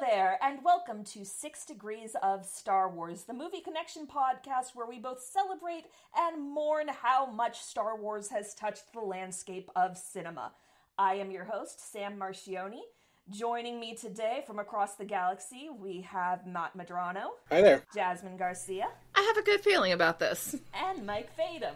there, and welcome to 6 Degrees of Star Wars, the movie connection podcast where we both celebrate and mourn how much Star Wars has touched the landscape of cinema. I am your host, Sam Marchioni. Joining me today from across the galaxy, we have Medrano. Hi there. Jasmine Garcia. I have a good feeling about this. And Mike Fatum.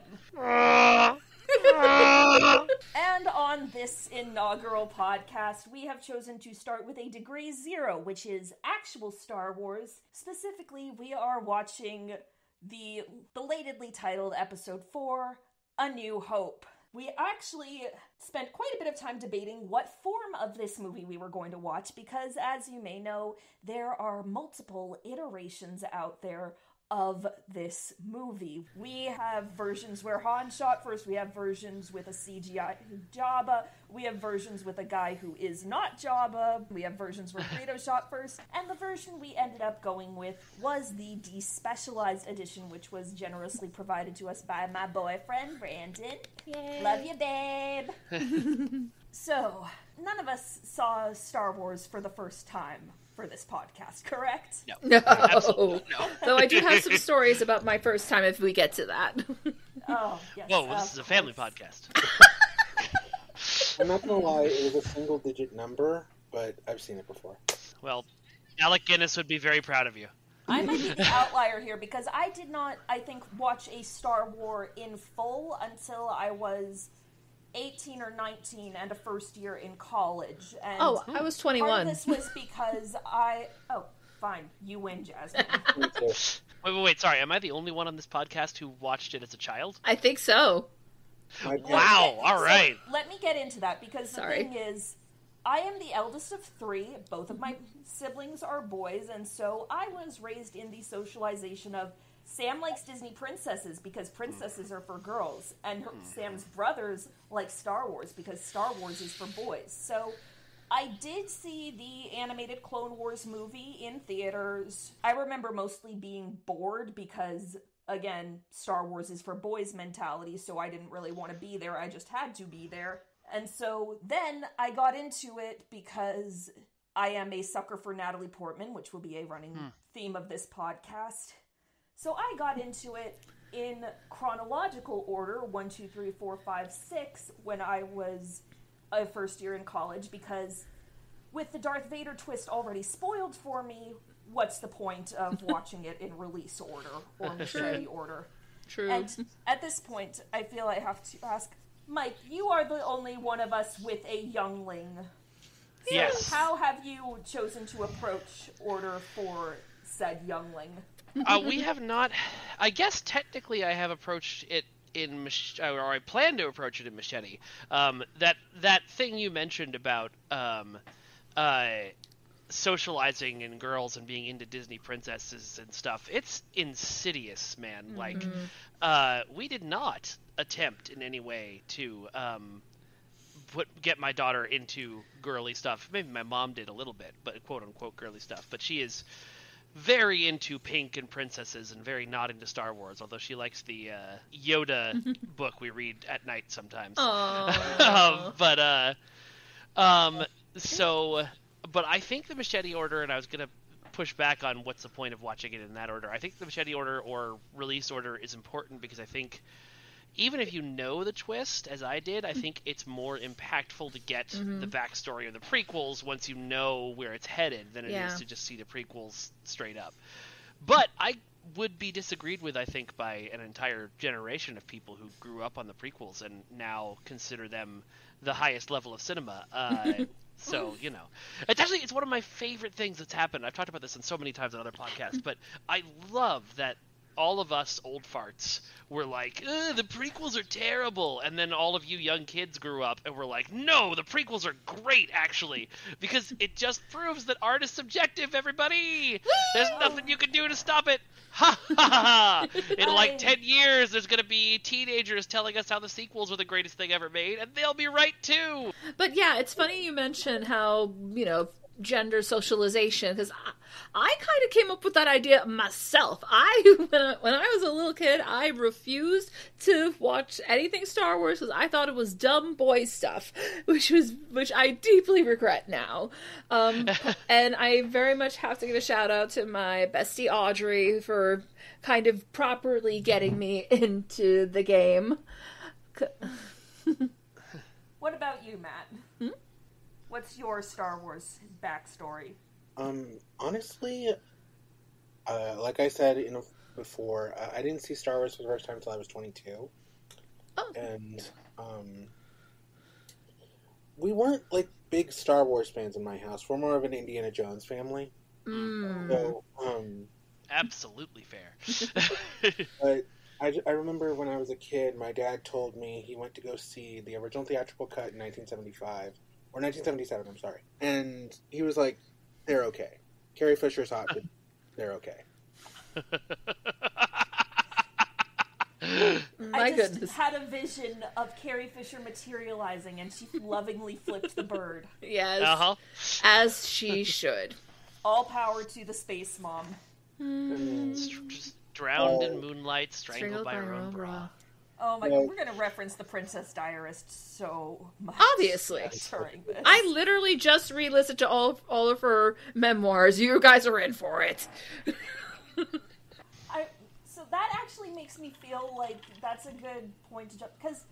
And on this inaugural podcast, we have chosen to start with a Degree Zero, which is actual Star Wars. Specifically, we are watching the belatedly titled Episode 4, A New Hope. We actually spent quite a bit of time debating what form of this movie we were going to watch, because as you may know, there are multiple iterations out there of this movie. We have versions where Han shot first, we have versions with a CGI Jabba, we have versions with a guy who is not Jabba, we have versions where Greedo shot first, and the version we ended up going with was the despecialized edition, which was generously provided to us by my boyfriend, Brandon. Yay. Love you, babe! So, none of us saw Star Wars for the first time for this podcast, correct? No. Absolutely no. Though I do have some stories about my first time if we get to that. Oh, yes. Whoa, well, this is a family podcast. I'm not gonna lie, it was a single-digit number, but I've seen it before. Well, Alec Guinness would be very proud of you. I might be the outlier here, because I did not, I think, watch a Star Wars in full until I was 18 or 19 and a first year in college. And I was 21. Part of this was because fine, you win, Jasmine. Me too. Wait, sorry, am I the only one on this podcast who watched it as a child? I think so. Wow, alright. So, let me get into that, because the thing is, I am the eldest of 3, both of my siblings are boys, and so I was raised in the socialization of Sam likes Disney princesses because princesses are for girls, and Sam's brothers like Star Wars because Star Wars is for boys. So I did see the animated Clone Wars movie in theaters. I remember mostly being bored because, again, Star Wars is for boys mentality, so I didn't really want to be there. I just had to be there. And so then I got into it because I am a sucker for Natalie Portman, which will be a running theme of this podcast. So I got into it in chronological order, 1, 2, 3, 4, 5, 6, when I was a first year in college, because with the Darth Vader twist already spoiled for me, what's the point of watching it in release order or machete order? True. And at this point, I feel I have to ask, Mike, you are the only one of us with a youngling. So yes. How have you chosen to approach order for said youngling? We have not. I guess technically I have approached it in or I plan to approach it in Machete. That thing you mentioned about socializing and girls and being into Disney princesses and stuff. It's insidious, man. Like, we did not attempt in any way to get my daughter into girly stuff. Maybe my mom did a little bit, but quote unquote girly stuff. But she is very into pink and princesses and very not into Star Wars, although she likes the Yoda book we read at night sometimes. But I think the Machete order, and I was going to push back on what's the point of watching it in that order. I think the Machete order or release order is important because I think even if you know the twist, as I did, I think it's more impactful to get the backstory of the prequels once you know where it's headed than it is to just see the prequels straight up. But I would be disagreed with, I think, by an entire generation of people who grew up on the prequels and now consider them the highest level of cinema. So, you know. It's one of my favorite things that's happened. I've talked about this on so many times on other podcasts, but I love that all of us old farts were like, the prequels are terrible. And then all of you young kids grew up and were like, no, the prequels are great, actually. Because it just proves that art is subjective, everybody. There's nothing you can do to stop it. Ha ha ha! In like 10 years, there's going to be teenagers telling us how the sequels were the greatest thing ever made, and they'll be right, too. But yeah, it's funny you mention how, gender socialization, because I kind of came up with that idea myself. When I was a little kid, I refused to watch anything Star Wars because I thought it was dumb boy stuff, which I deeply regret now. And I very much have to give a shout out to my bestie Audrey for kind of properly getting me into the game. What about you, Matt? What's your Star Wars backstory? Honestly, like I said before, I didn't see Star Wars for the first time until I was 22. Oh. And, we weren't, like, big Star Wars fans in my house. We're more of an Indiana Jones family. So, absolutely fair. but I remember when I was a kid, my dad told me he went to go see the original theatrical cut in 1975. Or 1977, I'm sorry. And he was like, they're okay. Carrie Fisher's hot, but they're okay. I just had a vision of Carrie Fisher materializing, and she lovingly flipped the bird. Yes. Uh-huh. As she should. All power to the space mom. Just drowned in moonlight, strangled by her own bra. Oh my god, we're going to reference The Princess Diarist so much. Obviously. During this. I literally just re-listened to all of her memoirs. You guys are in for it. So that actually makes me feel like that's a good point to jump, because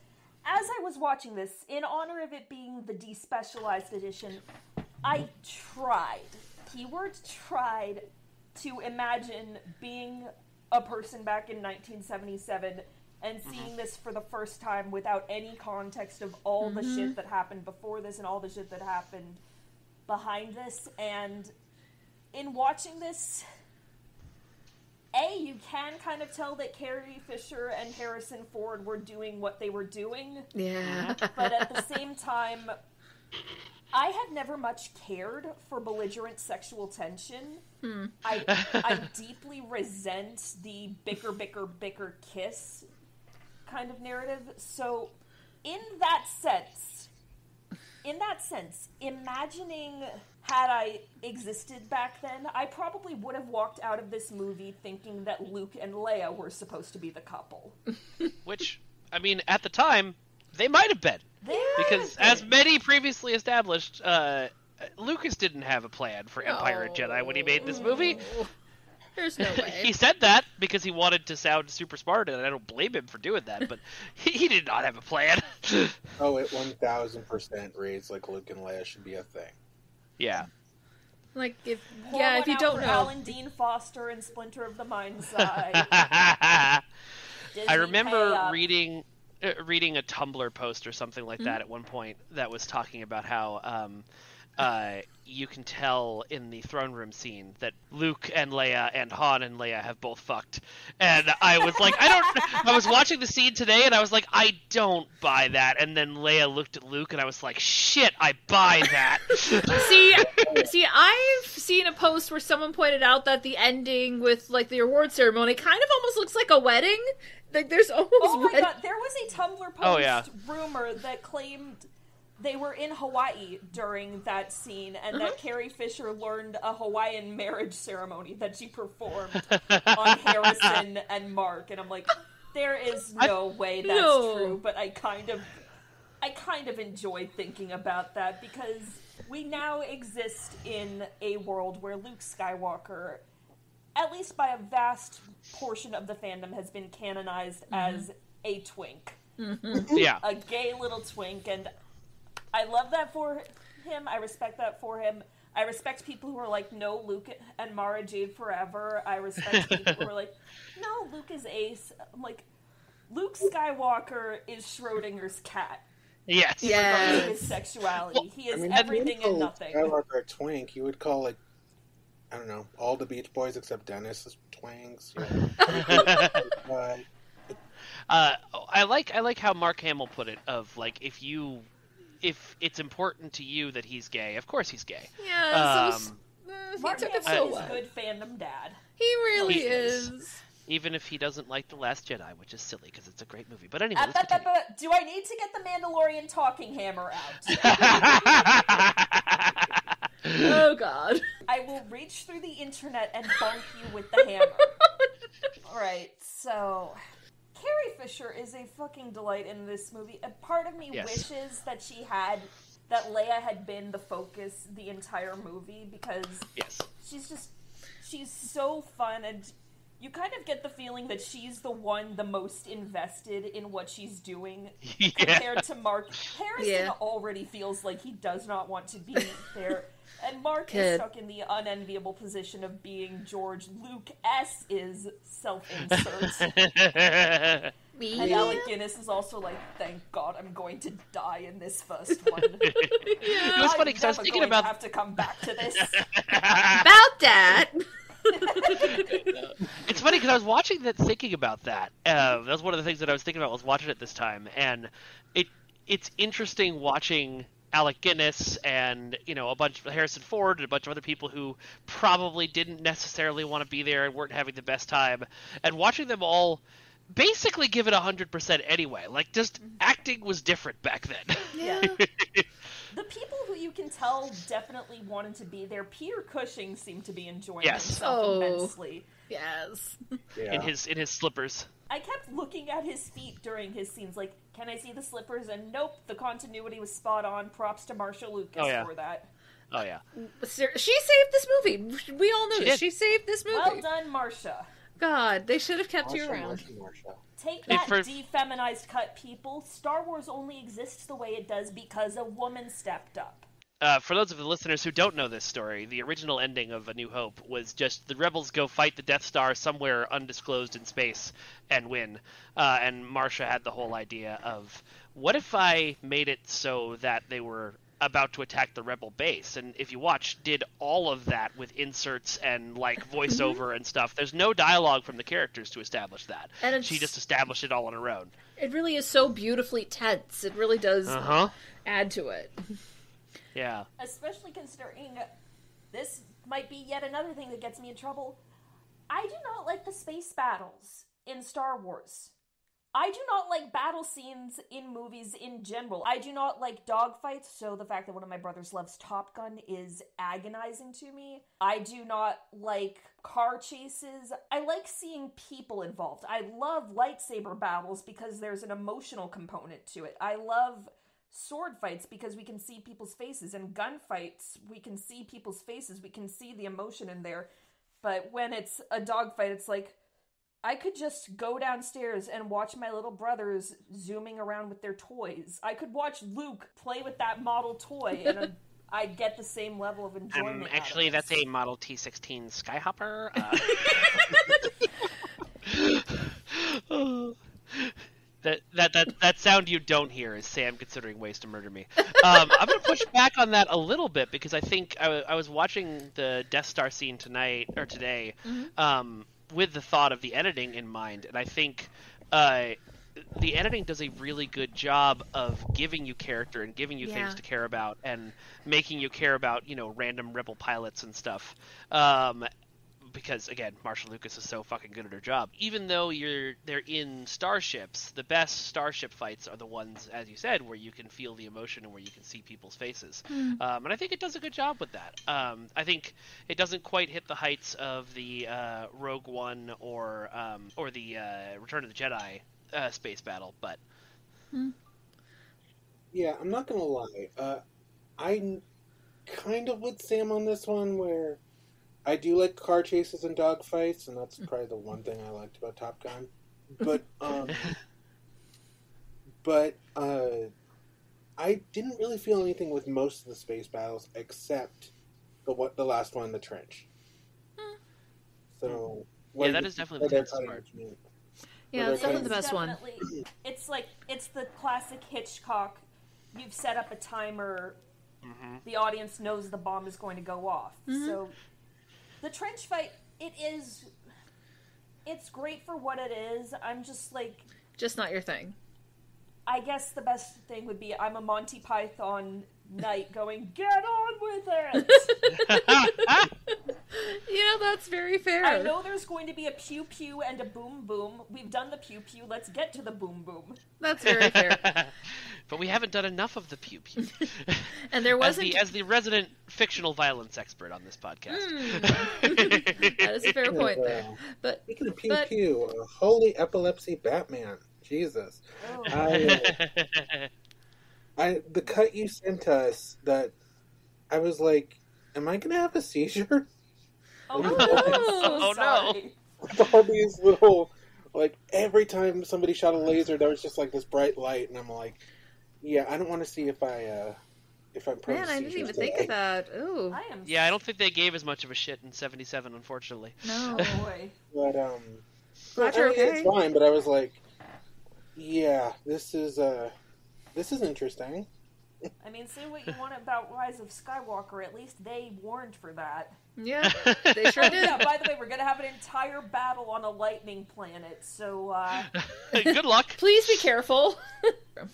as I was watching this, in honor of it being the despecialized edition, I tried, keyword tried, to imagine being a person back in 1977 and seeing this for the first time without any context of all the shit that happened before this and all the shit that happened behind this. And in watching this, you can kind of tell that Carrie Fisher and Harrison Ford were doing what they were doing. Yeah. But at the same time, I have never much cared for belligerent sexual tension. I deeply resent the bicker, kiss kind of narrative. So, in that sense, imagining had I existed back then, I probably would have walked out of this movie thinking that Luke and Leia were supposed to be the couple. Which, I mean, at the time, they might have been. Because, as many previously established, Lucas didn't have a plan for Empire and Jedi when he made this movie. There's no way. He said that because he wanted to sound super smart, and I don't blame him for doing that, but he did not have a plan. Oh, it 1000% reads like Luke and Leia should be a thing. Yeah. Like, if Pour you don't for know. Alan Dean Foster and Splinter of the Mind Side. I remember pay up. reading a Tumblr post or something like that at one point that was talking about how you can tell in the throne room scene that Luke and Leia and Han and Leia have both fucked. And I was like, I was watching the scene today and I was like, I don't buy that. And then Leia looked at Luke and I was like, shit, I buy that. See, I've seen a post where someone pointed out that the ending with, like, the award ceremony kind of almost looks like a wedding. Like, there's almost Oh my god, there was a Tumblr post rumor that claimed they were in Hawaii during that scene, and that Carrie Fisher learned a Hawaiian marriage ceremony that she performed on Harrison and Mark, and I'm like, there is no way that's true, but I kind of enjoy thinking about that, because we now exist in a world where Luke Skywalker, at least by a vast portion of the fandom, has been canonized as a twink. Yeah. A gay little twink, and I love that for him. I respect that for him. I respect people who are like, no, Luke and Mara Jade forever. I respect people who are like, no, Luke is ace. I'm like, Luke Skywalker is Schrodinger's cat. Yes. Regardless of his sexuality. He is everything and nothing. Skywalker a twink, you would call, like, I don't know, all the Beach Boys except Dennis is twinks. You know? I like how Mark Hamill put it, of like, if it's important to you that he's gay, of course he's gay. Yeah, he Mark took it Hamill so is well. good fandom dad. He really He is. Even if he doesn't like The Last Jedi, which is silly because it's a great movie. But anyway, let's continue. Do I need to get the Mandalorian talking hammer out? Oh, God. I will reach through the internet and bonk you with the hammer. Alright, so... Carrie Fisher is a fucking delight in this movie. A part of me wishes that that Leia had been the focus the entire movie, because she's so fun, and you kind of get the feeling that she's the one the most invested in what she's doing compared to Mark. Harrison already feels like he does not want to be there. And Mark is stuck in the unenviable position of being George. Luke S. is self-insert. And Alec Guinness is also like, thank God I'm going to die in this first one. It was funny because I was thinking about... I have to come back to this. About that... It's funny because I was watching that, thinking about that. That was one of the things that I was thinking about was watching it this time, and it's interesting watching Alec Guinness and, you know, a bunch of Harrison Ford and a bunch of other people who probably didn't necessarily want to be there and weren't having the best time, and watching them all basically give it 100% anyway. Like, just acting was different back then. Yeah. The people who you can tell definitely wanted to be there. Peter Cushing seemed to be enjoying himself immensely. Yes. Yeah. In his slippers. I kept looking at his feet during his scenes, like, can I see the slippers? And nope, the continuity was spot on. Props to Marsha Lucas for that. Oh, yeah. She saved this movie. We all know she saved this movie. Well done, Marsha. God, they should have kept you around. Take that defeminized cut, people. Star Wars only exists the way it does because a woman stepped up. For those of the listeners who don't know this story, the original ending of A New Hope was just the rebels go fight the Death Star somewhere undisclosed in space and win. And Marsha had the whole idea of, what if I made it so that they were about to attack the rebel base? And if you watch, did all of that with inserts and like voiceover and stuff. There's no dialogue from the characters to establish that. And she just established it all on her own. It really is so beautifully tense. It really does add to it. Yeah. Especially considering this might be yet another thing that gets me in trouble. I do not like the space battles in Star Wars. I do not like battle scenes in movies in general. I do not like dogfights, so the fact that one of my brothers loves Top Gun is agonizing to me. I do not like car chases. I like seeing people involved. I love lightsaber battles because there's an emotional component to it. I love sword fights because we can see people's faces, and gunfights, we can see people's faces. We can see the emotion in there. But when it's a dogfight, it's like, I could just go downstairs and watch my little brothers zooming around with their toys. I could watch Luke play with that model toy, and I'd get the same level of enjoyment. Actually, that's a Model T16 Skyhopper. That sound you don't hear is Sam considering ways to murder me. I'm going to push back on that a little bit because I think I was watching the Death Star scene today. With the thought of the editing in mind, and I think the editing does a really good job of giving you character and giving you things to care about and making you care about, you know, random rebel pilots and stuff. Because again, Marsha Lucas is so fucking good at her job. Even though they're in starships, the best starship fights are the ones, as you said, where you can feel the emotion and where you can see people's faces. And I think it does a good job with that. I think it doesn't quite hit the heights of the Rogue One or the Return of the Jedi space battle, but yeah, I'm not gonna lie. I'm kind of with Sam on this one, where I do like car chases and dogfights, and that's probably the one thing I liked about Top Gun. But I didn't really feel anything with most of the space battles except the last one, the trench. So that is definitely the tense part. Yeah, it's definitely the best one. It's the classic Hitchcock. You've set up a timer. The audience knows the bomb is going to go off. So the trench fight, it's great for what it is. I'm just like... Just not your thing. I guess the best thing would be I'm a Monty Python knight going, get on with it! You know, that's very fair. I know there's going to be a pew pew and a boom boom. We've done the pew pew. Let's get to the boom boom. That's very fair. But we haven't done enough of the pew pew. And there wasn't... As the resident fictional violence expert on this podcast. That is a fair point. But speaking of pew pew, holy epilepsy Batman. Jesus. Oh. The cut you sent us, that I was like, am I going to have a seizure? Oh, no. I'm so no. sorry. With all these little, like, every time somebody shot a laser, there was just like this bright light, and I'm like, yeah, I don't want to see if I'm Man, I didn't even think of that. Ooh. Yeah, I don't think they gave as much of a shit in 77, unfortunately. No. Oh, boy. But, Glad you're okay. it's fine, but I was like, yeah, this is interesting. I mean, say what you want about Rise of Skywalker, at least they warned for that. Yeah, they sure did. Yeah, by the way, we're going to have an entire battle on a lightning planet, so, Good luck. Please be careful.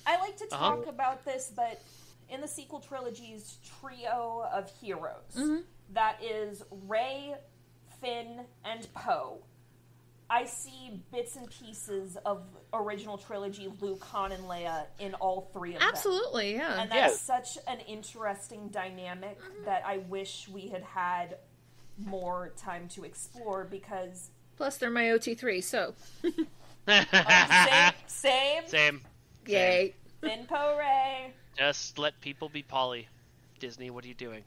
I like to talk about this, but in the sequel trilogy's trio of heroes, that is Rey, Finn, and Poe, I see bits and pieces of original trilogy Luke, Han, and Leia in all three of them. Absolutely, yeah. And that's such an interesting dynamic that I wish we had had more time to explore, because... Plus, they're my OT3, so... Same. Yay. Finn, Poe, Rey. Just let people be Polly. Disney, what are you doing?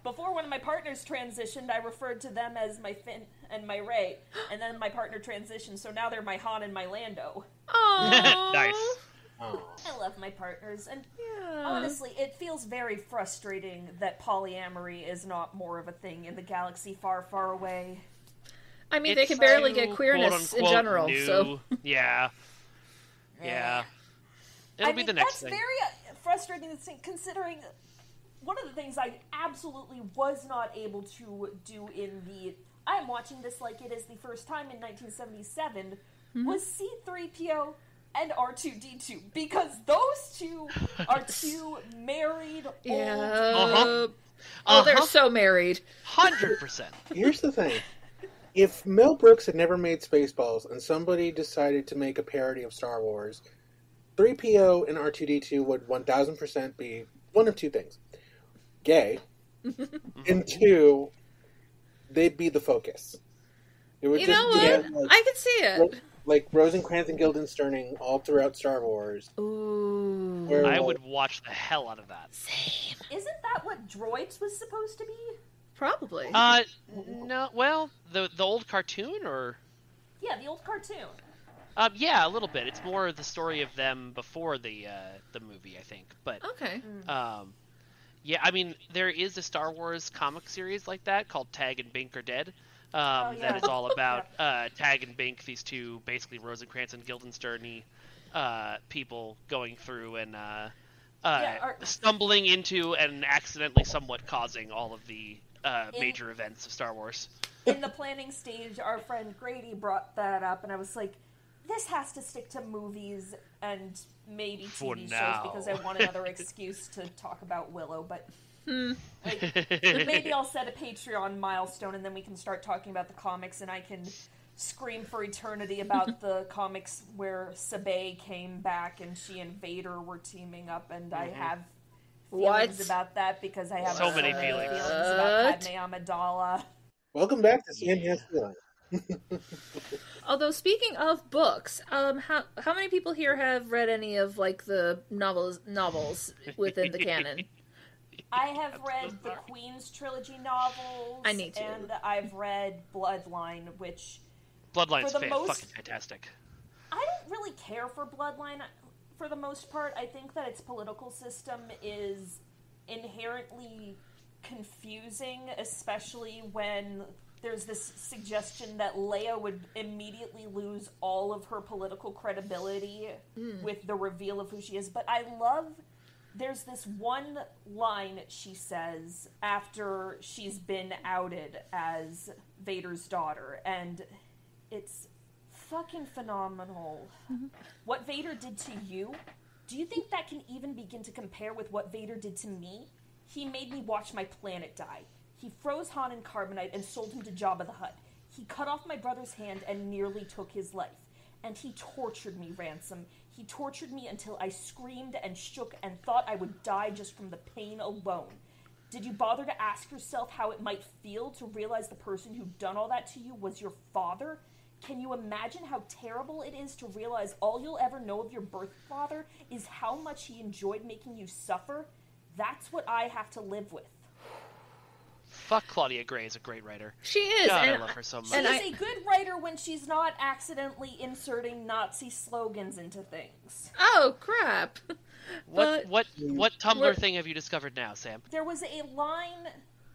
Before one of my partners transitioned, I referred to them as my Finn and my Rey, and then my partner transitioned, so now they're my Han and my Lando. Aww. Nice. I love my partners, and honestly, it feels very frustrating that polyamory is not more of a thing in the galaxy far, far away. I mean, they can barely get queerness in general, new. so... Yeah. It'll be the next thing. That's very frustrating, considering one of the things I absolutely was not able to do in the... I'm watching this like it is the first time in 1977, was C-3PO and R2-D2, because those two are two married old... Oh, they're so married. 100%. Here's the thing. If Mel Brooks had never made Spaceballs and somebody decided to make a parody of Star Wars, 3PO and R2-D2 would 1000% be one of two things. Gay. And two, they'd be the focus. It would You know what? I can see it. Like Rosencrantz and Guildensterning all throughout Star Wars. Ooh. Where, I would watch the hell out of that. Same. Isn't that what Droids was supposed to be? Probably. No, well, the old cartoon, or... Yeah, the old cartoon. Yeah, a little bit. It's more the story of them before the movie, I think. But Okay. yeah, I mean, there is a Star Wars comic series like that called Tag and Bink Are Dead. That is all about Tag and Bink, these two basically Rosencrantz and Guildenstern people going through and stumbling into and accidentally somewhat causing all of the major events of Star Wars. In the planning stage, our friend Grady brought that up, and I was like, this has to stick to movies and maybe TV shows, because I want another excuse to talk about Willow, but maybe I'll set a Patreon milestone, and then we can start talking about the comics, and I can scream for eternity about the comics where Sabé came back and she and Vader were teaming up, and I have feelings about that, because I have so many feelings about Padme Amidala. Welcome back to Sam Has Feeling. Although, speaking of books, how many people here have read any of like the novels within the canon? I have read the Queen's trilogy novels. I need to. And I've read Bloodline, which Bloodline's fucking fantastic. I don't really care for Bloodline for the most part. I think that its political system is inherently confusing, especially when there's this suggestion that Leia would immediately lose all of her political credibility with the reveal of who she is. But I love... There's this one line she says after she's been outed as Vader's daughter, and it's fucking phenomenal. What Vader did to you, do you think that can even begin to compare with what Vader did to me? He made me watch my planet die. He froze Han in carbonite and sold him to Jabba the Hutt. He cut off my brother's hand and nearly took his life. And he tortured me, Ransom. He tortured me until I screamed and shook and thought I would die just from the pain alone. Did you bother to ask yourself how it might feel to realize the person who'd done all that to you was your father? Can you imagine how terrible it is to realize all you'll ever know of your birth father is how much he enjoyed making you suffer? That's what I have to live with. Fuck, Claudia Gray is a great writer. She is. God, and I love her so much. She's a good writer when she's not accidentally inserting Nazi slogans into things. Oh, crap. What Tumblr thing have you discovered now, Sam? There was a line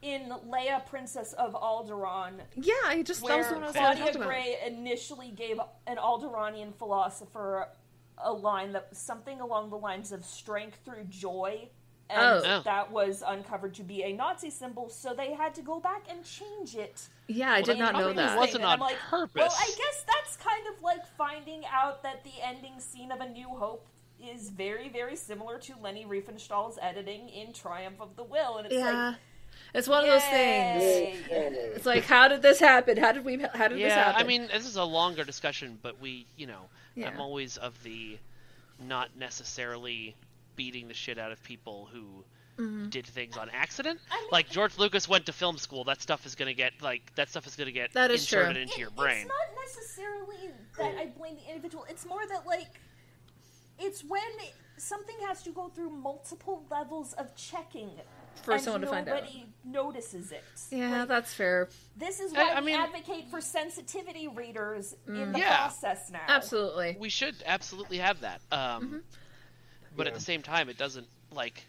in Leia, Princess of Alderaan, Yeah, that was the where one I was Claudia talking about. Gray initially gave an Alderaanian philosopher a line that was something along the lines of strength through joy, and that was uncovered to be a Nazi symbol, so they had to go back and change it. Yeah, I did not know that. It wasn't on like, purpose. Well, I guess that's kind of like finding out that the ending scene of A New Hope is very, very similar to Leni Riefenstahl's editing in Triumph of the Will, and it's like... It's one of those things. It's like, how did this happen? How did this happen? Yeah, I mean, this is a longer discussion, but I'm always of the not necessarily beating the shit out of people who did things on accident. I mean, like, George Lucas went to film school. That stuff is gonna get that is inserted true. into your brain. It's not necessarily that I blame the individual. It's more that, like, it's when something has to go through multiple levels of checking for someone to find out. Nobody notices it. Yeah, like, that's fair. This is why we advocate for sensitivity readers in the process now. Absolutely. We should absolutely have that. But at the same time, it doesn't, like,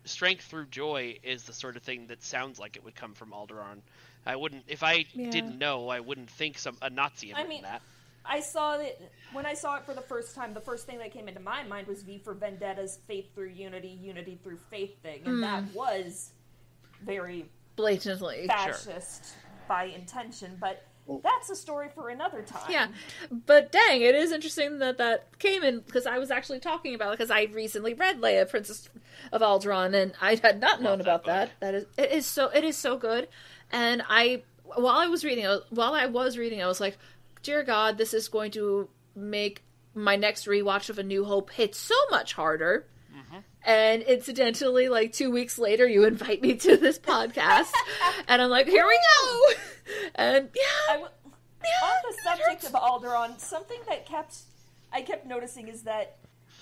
strength through joy is the sort of thing that sounds like it would come from Alderaan. I wouldn't, if I didn't know, I wouldn't think a Nazi had written that. I saw it, when I saw it for the first time, the first thing that came into my mind was V for Vendetta's faith through unity, unity through faith thing. And that was very blatantly fascist by intention, but that's a story for another time. Yeah, but dang, it is interesting that came in, because I was actually talking about it, because I recently read Leia, Princess of Alderaan, and I had not known about that. It is so good, and while I was reading, I was like, dear God, this is going to make my next rewatch of A New Hope hit so much harder. And incidentally, like 2 weeks later, you invite me to this podcast, and I'm like, here we go. And on the subject of Alderaan, something that I kept noticing is that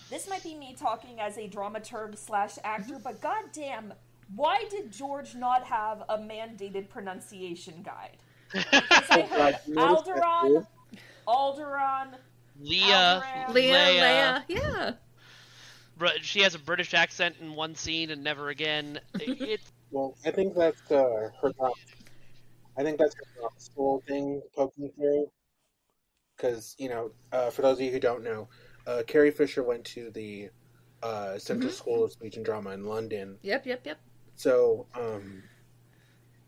this might be me talking as a dramaturg / actor, but goddamn, why did George not have a mandated pronunciation guide? Because I heard Alderaan, Leia, yeah. She has a British accent in one scene and never again. Well, I think that's her school thing poking through. Because, for those of you who don't know, Carrie Fisher went to the Central School of Speech and Drama in London. Yep. So,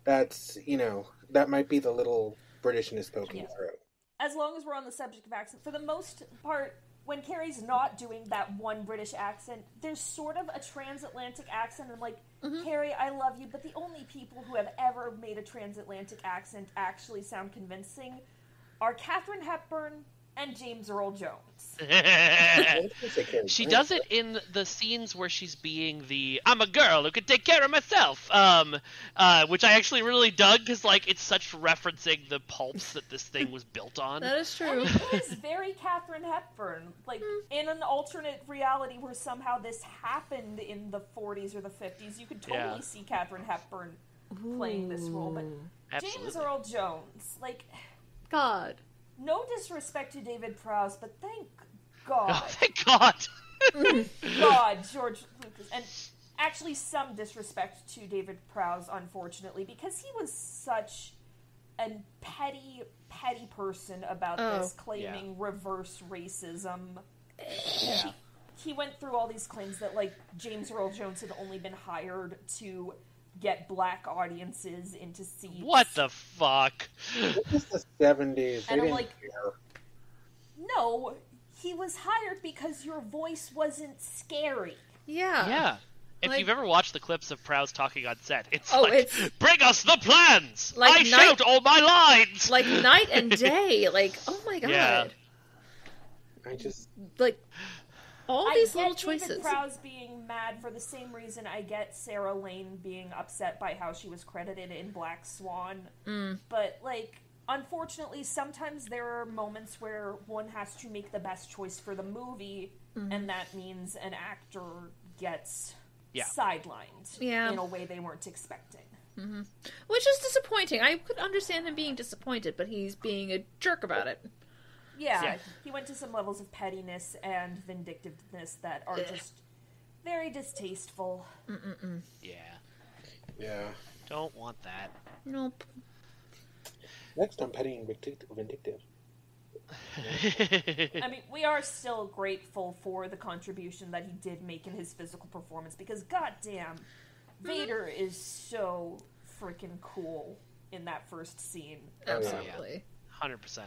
that's, that might be the little Britishness poking through. As long as we're on the subject of accent, for the most part, when Carrie's not doing that one British accent, there's sort of a transatlantic accent. I'm like, Carrie, I love you, but the only people who have ever made a transatlantic accent actually sound convincing are Katharine Hepburn and James Earl Jones. She does it in the scenes where she's being I'm a girl who can take care of myself, which I actually really dug, because, like, it's such referencing the pulps that this thing was built on. That is true. And it is very Katharine Hepburn. Like, in an alternate reality where somehow this happened in the 40s or the 50s, you could totally see Katharine Hepburn playing this role. But James Earl Jones, like... God. No disrespect to David Prowse, but thank God. Oh, thank God. God, George Lucas. And actually some disrespect to David Prowse, unfortunately, because he was such a petty person about this, claiming reverse racism. Yeah. He went through all these claims that, like, James Earl Jones had only been hired to get black audiences into seats. What the fuck? This is the 70s. And I'm like, no, he was hired because your voice wasn't scary. Yeah. If you've ever watched the clips of Prowse talking on set, it's bring us the plans! Like shout all my lines! Like night and day. Like, oh my god. Yeah. I just... Like, all these little choices. David Prowse being mad for the same reason I get Sarah Lane being upset by how she was credited in Black Swan. But, like, unfortunately, sometimes there are moments where one has to make the best choice for the movie, and that means an actor gets sidelined in a way they weren't expecting. Which is disappointing. I could understand him being disappointed, but he's being a jerk about it. Yeah, he went to some levels of pettiness and vindictiveness that are just very distasteful. Yeah. Don't want that. Nope. Next on petty and vindictive. I mean, we are still grateful for the contribution that he did make in his physical performance, because goddamn, Vader is so freaking cool in that first scene. Absolutely. 100%.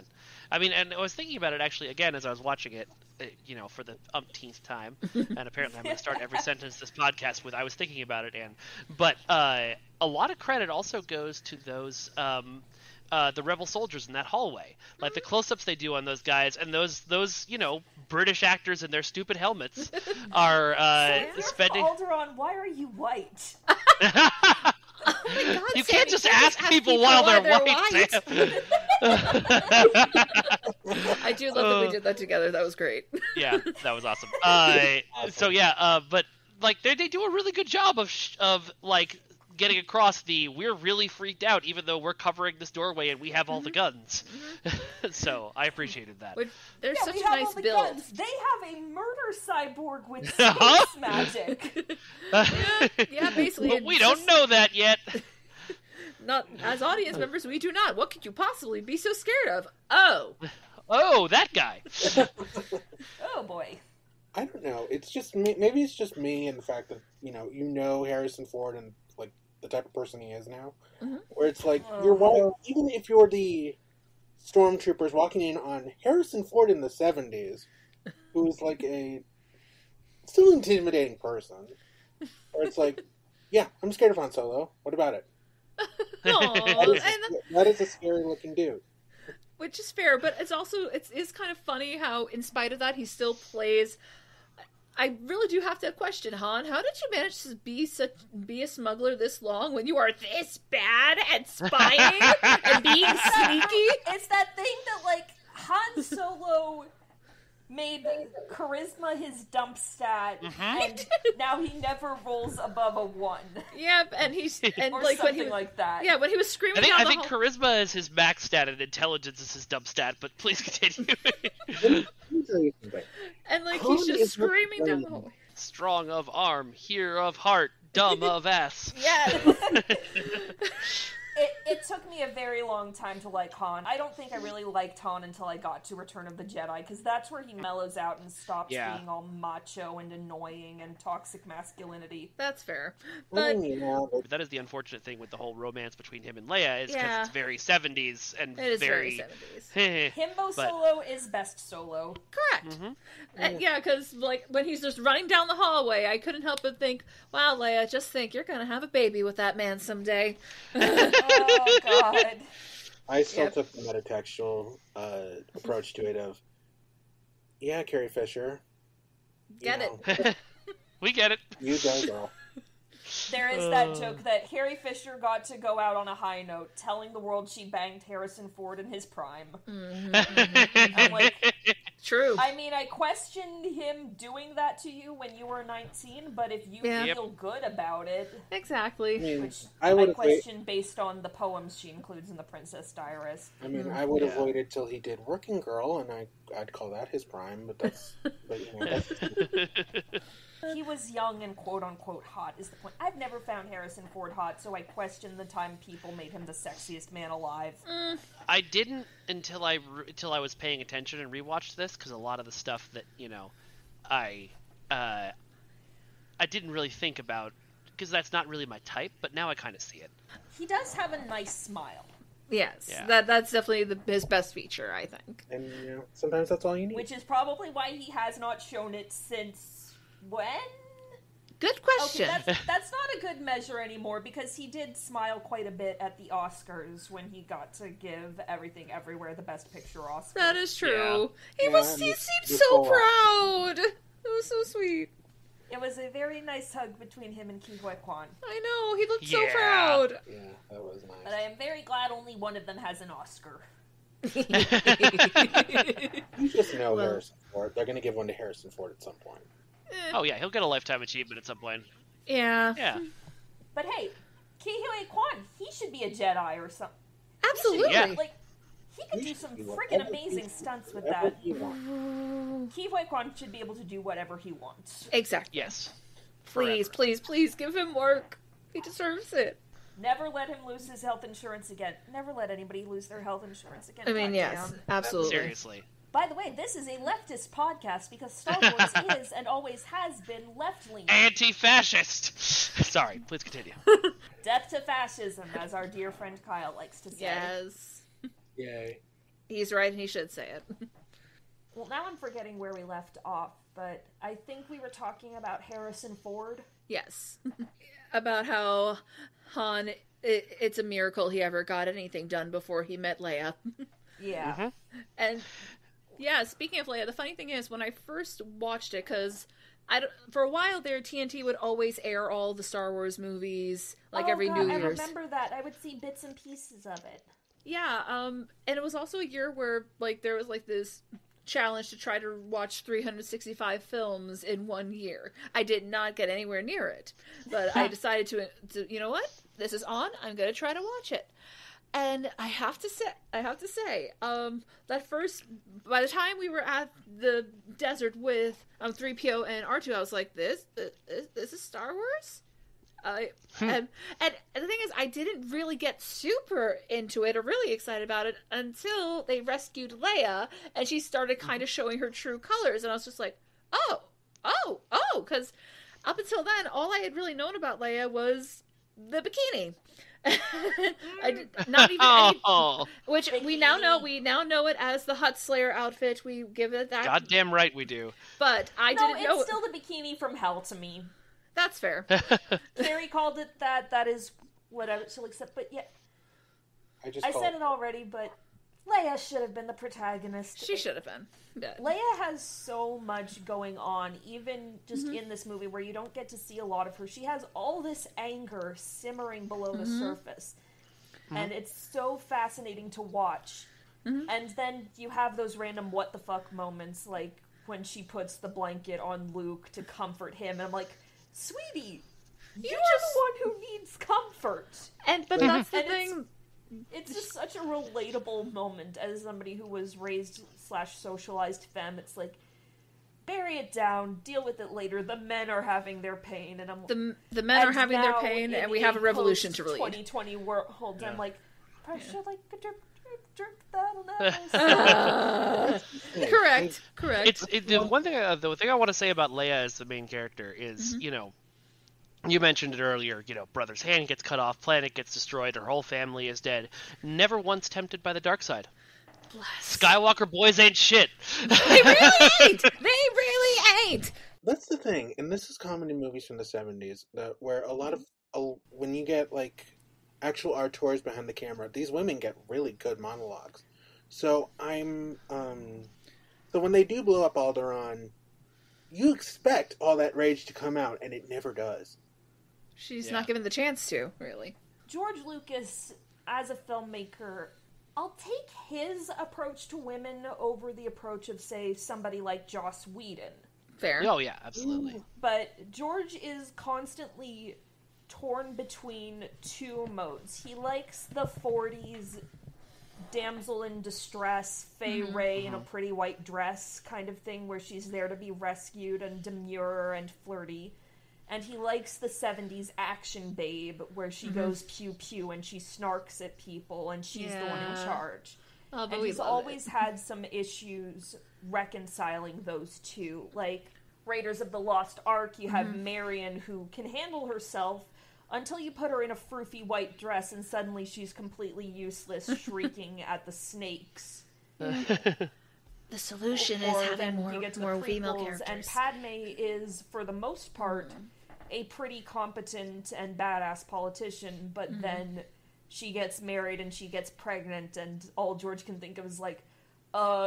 I mean, and I was thinking about it actually again as I was watching it, for the umpteenth time, and apparently I'm going to start every sentence this podcast with "I was thinking about it," but a lot of credit also goes to those the rebel soldiers in that hallway, like the close-ups they do on those guys, and those British actors in their stupid helmets are spending. Alderaan, why are you white? Oh my God, you Sam, can't just ask people while they're white. Sam. I do love that we did that together. That was great. Yeah, that was awesome. But like they do a really good job of like getting across we're really freaked out, even though we're covering this doorway and we have all the guns. So I appreciated that. There's such a nice build. Guns. They have a murder cyborg with space magic. Yeah, basically. But we don't know that yet. Not as audience members, we do not. What could you possibly be so scared of? Oh, that guy. Oh boy. I don't know. It's just me. Maybe it's just me and the fact that Harrison Ford and like the type of person he is now, where it's like even if you're the stormtroopers walking in on Harrison Ford in the 70s, who is like a still intimidating person, where it's like, yeah, I'm scared of Han Solo. What about it? That is a scary looking dude. Which is fair, but it's kind of funny how, in spite of that, he still plays. I really do have to question, Han. How did you manage to be a smuggler this long when you are this bad at spying and being sneaky? It's that thing that like Han Solo made charisma his dump stat, and now he never rolls above a 1. Yep, and or like something like that. Yeah, when he was screaming I think charisma is his max stat and intelligence is his dump stat, but please continue. And like he's just screaming down the hallway. Strong of arm, here of heart, dumb of ass. Yeah. It took me a very long time to like Han. I don't think I really liked Han until I got to Return of the Jedi, because that's where he mellows out and stops being all macho and annoying and toxic masculinity. That's fair. But that is the unfortunate thing with the whole romance between him and Leia, is because it's very 70s and it is very 70s. Himbo Solo is best Solo. Correct. Yeah, because like when he's just running down the hallway, I couldn't help but think, wow, Leia, just think you're gonna have a baby with that man someday. Oh, God. I still took the metatextual approach to it of, yeah, Carrie Fisher. Get it. We get it. You go, girl. There is that joke that Carrie Fisher got to go out on a high note, telling the world she banged Harrison Ford in his prime. I'm like, true. I mean, I questioned him doing that to you when you were 19, but if you feel good about it... Exactly. Which I question based on the poems she includes in The Princess Diaries. I mean, I would have waited till he did Working Girl, and I'd call that his prime, but that's... He was young and quote-unquote hot is the point. I've never found Harrison Ford hot, so I question the time people made him the sexiest man alive. I didn't until I was paying attention and rewatched this, because a lot of the stuff that, I didn't really think about, because that's not really my type, but now I kind of see it. He does have a nice smile. Yes, that's definitely his best feature, I think. And, sometimes that's all you need. Which is probably why he has not shown it since... when? Good question. Okay, that's not a good measure anymore, because he did smile quite a bit at the Oscars when he got to give Everything Everywhere the Best Picture Oscar. That is true. Yeah. He seemed so proud. It was so sweet. It was a very nice hug between him and Ki Hoi Kwan. I know, he looked so proud. Yeah, that was nice. But I am very glad only one of them has an Oscar. You just know Harrison Ford. They're going to give one to Harrison Ford at some point. Oh yeah, he'll get a Lifetime Achievement at some point. Yeah. Yeah. But hey, Ki Hoi Kwan, he should be a Jedi or something. Absolutely. Yeah. Like, he could do some freaking amazing stunts with that. Ki Hoi Kwan should be able to do whatever he wants. Exactly. Yes. Please, Forever. please, please give him work. He deserves it. Never let him lose his health insurance again. Never let anybody lose their health insurance again. I mean, God yes, damn. absolutely. Seriously. By the way, this is a leftist podcast because Star Wars is and always has been left-leaning. Anti-fascist! Sorry, please continue. Death to fascism, as our dear friend Kyle likes to say. Yes. Yay. He's right, and he should say it. Well, now I'm forgetting where we left off, but I think we were talking about Harrison Ford. Yes. About how Han, it's a miracle he ever got anything done before he met Leia. Yeah. Mm-hmm. And, yeah, speaking of Leia, the funny thing is, when I first watched it, because for a while there, TNT would always air all the Star Wars movies, like every New Year's. I remember that. I would see bits and pieces of it. Yeah, and it was also a year where, like, there was, like, this challenge to try to watch 365 films in 1 year. I did not get anywhere near it, but I decided to, you know what? This is on. I'm going to try to watch it. And I have to say, that first, by the time we were at the desert with 3PO and R2, I was like, this is Star Wars? And the thing is, I didn't really get super into it or really excited about it until they rescued Leia and she started kind of showing her true colors, and I was just like, oh, because up until then, all I had really known about Leia was the bikini. Not even any, which we now know it as the Hutt Slayer outfit. We give it that. Goddamn right we do. But I didn't know. It's still the bikini from hell to me. That's fair. Carrie called it that. That is whatever she'll accept. But yeah, I said it already. But Leia should have been the protagonist. She should have been. Yeah. Leia has so much going on, even just in this movie, where you don't get to see a lot of her. She has all this anger simmering below the surface, and it's so fascinating to watch. And then you have those random what the fuck moments, like when she puts the blanket on Luke to comfort him, and I'm like, sweetie, you're the one who needs comfort. But that's the thing. It's just such a relatable moment as somebody who was raised / socialized femme. It's like, bury it down, deal with it later. The men are having their pain, and I'm the men are having their pain, and we have a revolution to lead. 2020 world. I'm like, pressure like a drip, drip, that'll never stop. Correct. The thing I want to say about Leia as the main character is, you know, you mentioned it earlier, you know, brother's hand gets cut off, planet gets destroyed, her whole family is dead. Never once tempted by the dark side. Bless. Skywalker boys ain't shit. They really ain't. They really ain't. That's the thing, and this is common in movies from the 70s, where a lot of, when you get, like, actual auteurs behind the camera, these women get really good monologues. So so when they do blow up Alderaan, you expect all that rage to come out, and it never does. She's not given the chance to, really. George Lucas, as a filmmaker, I'll take his approach to women over the approach of, say, somebody like Joss Whedon. Fair. Oh, yeah, absolutely. But George is constantly torn between two modes. He likes the 40s damsel in distress, Fay Wray in a pretty white dress kind of thing, where she's there to be rescued and demure and flirty. And he likes the 70s action babe, where she goes pew-pew and she snarks at people and she's the one in charge. Oh, but and he's always had some issues reconciling those two. Like, Raiders of the Lost Ark, you have Marion, who can handle herself until you put her in a froofy white dress and suddenly she's completely useless, shrieking at the snakes. The solution is having more female characters. And Padme is, for the most part, a pretty competent and badass politician, but then she gets married and she gets pregnant, and all George can think of is like,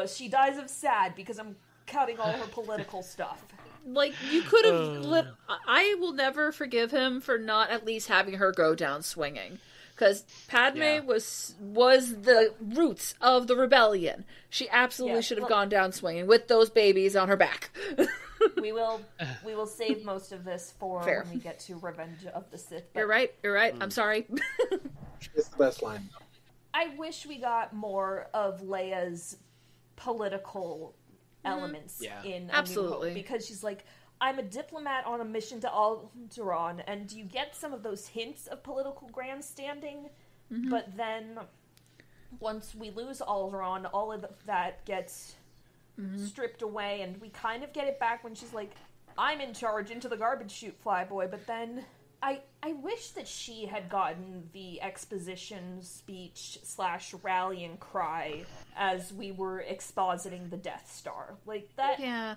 she dies of sad because I'm cutting all her political stuff. Like, you could have I will never forgive him for not at least having her go down swinging. Because Padme was the roots of the rebellion. She absolutely should have gone down swinging with those babies on her back. We will save most of this for when we get to Revenge of the Sith. You're right. I'm sorry. It's the best line. I wish we got more of Leia's political elements in A New Hope, because she's like, I'm a diplomat on a mission to Alderaan, and you get some of those hints of political grandstanding, but then once we lose Alderaan, all of that gets stripped away, and we kind of get it back when she's like, I'm in charge, into the garbage chute, Flyboy, but then I wish that she had gotten the exposition speech / rallying cry as we were expositing the Death Star. Like, that... Yeah.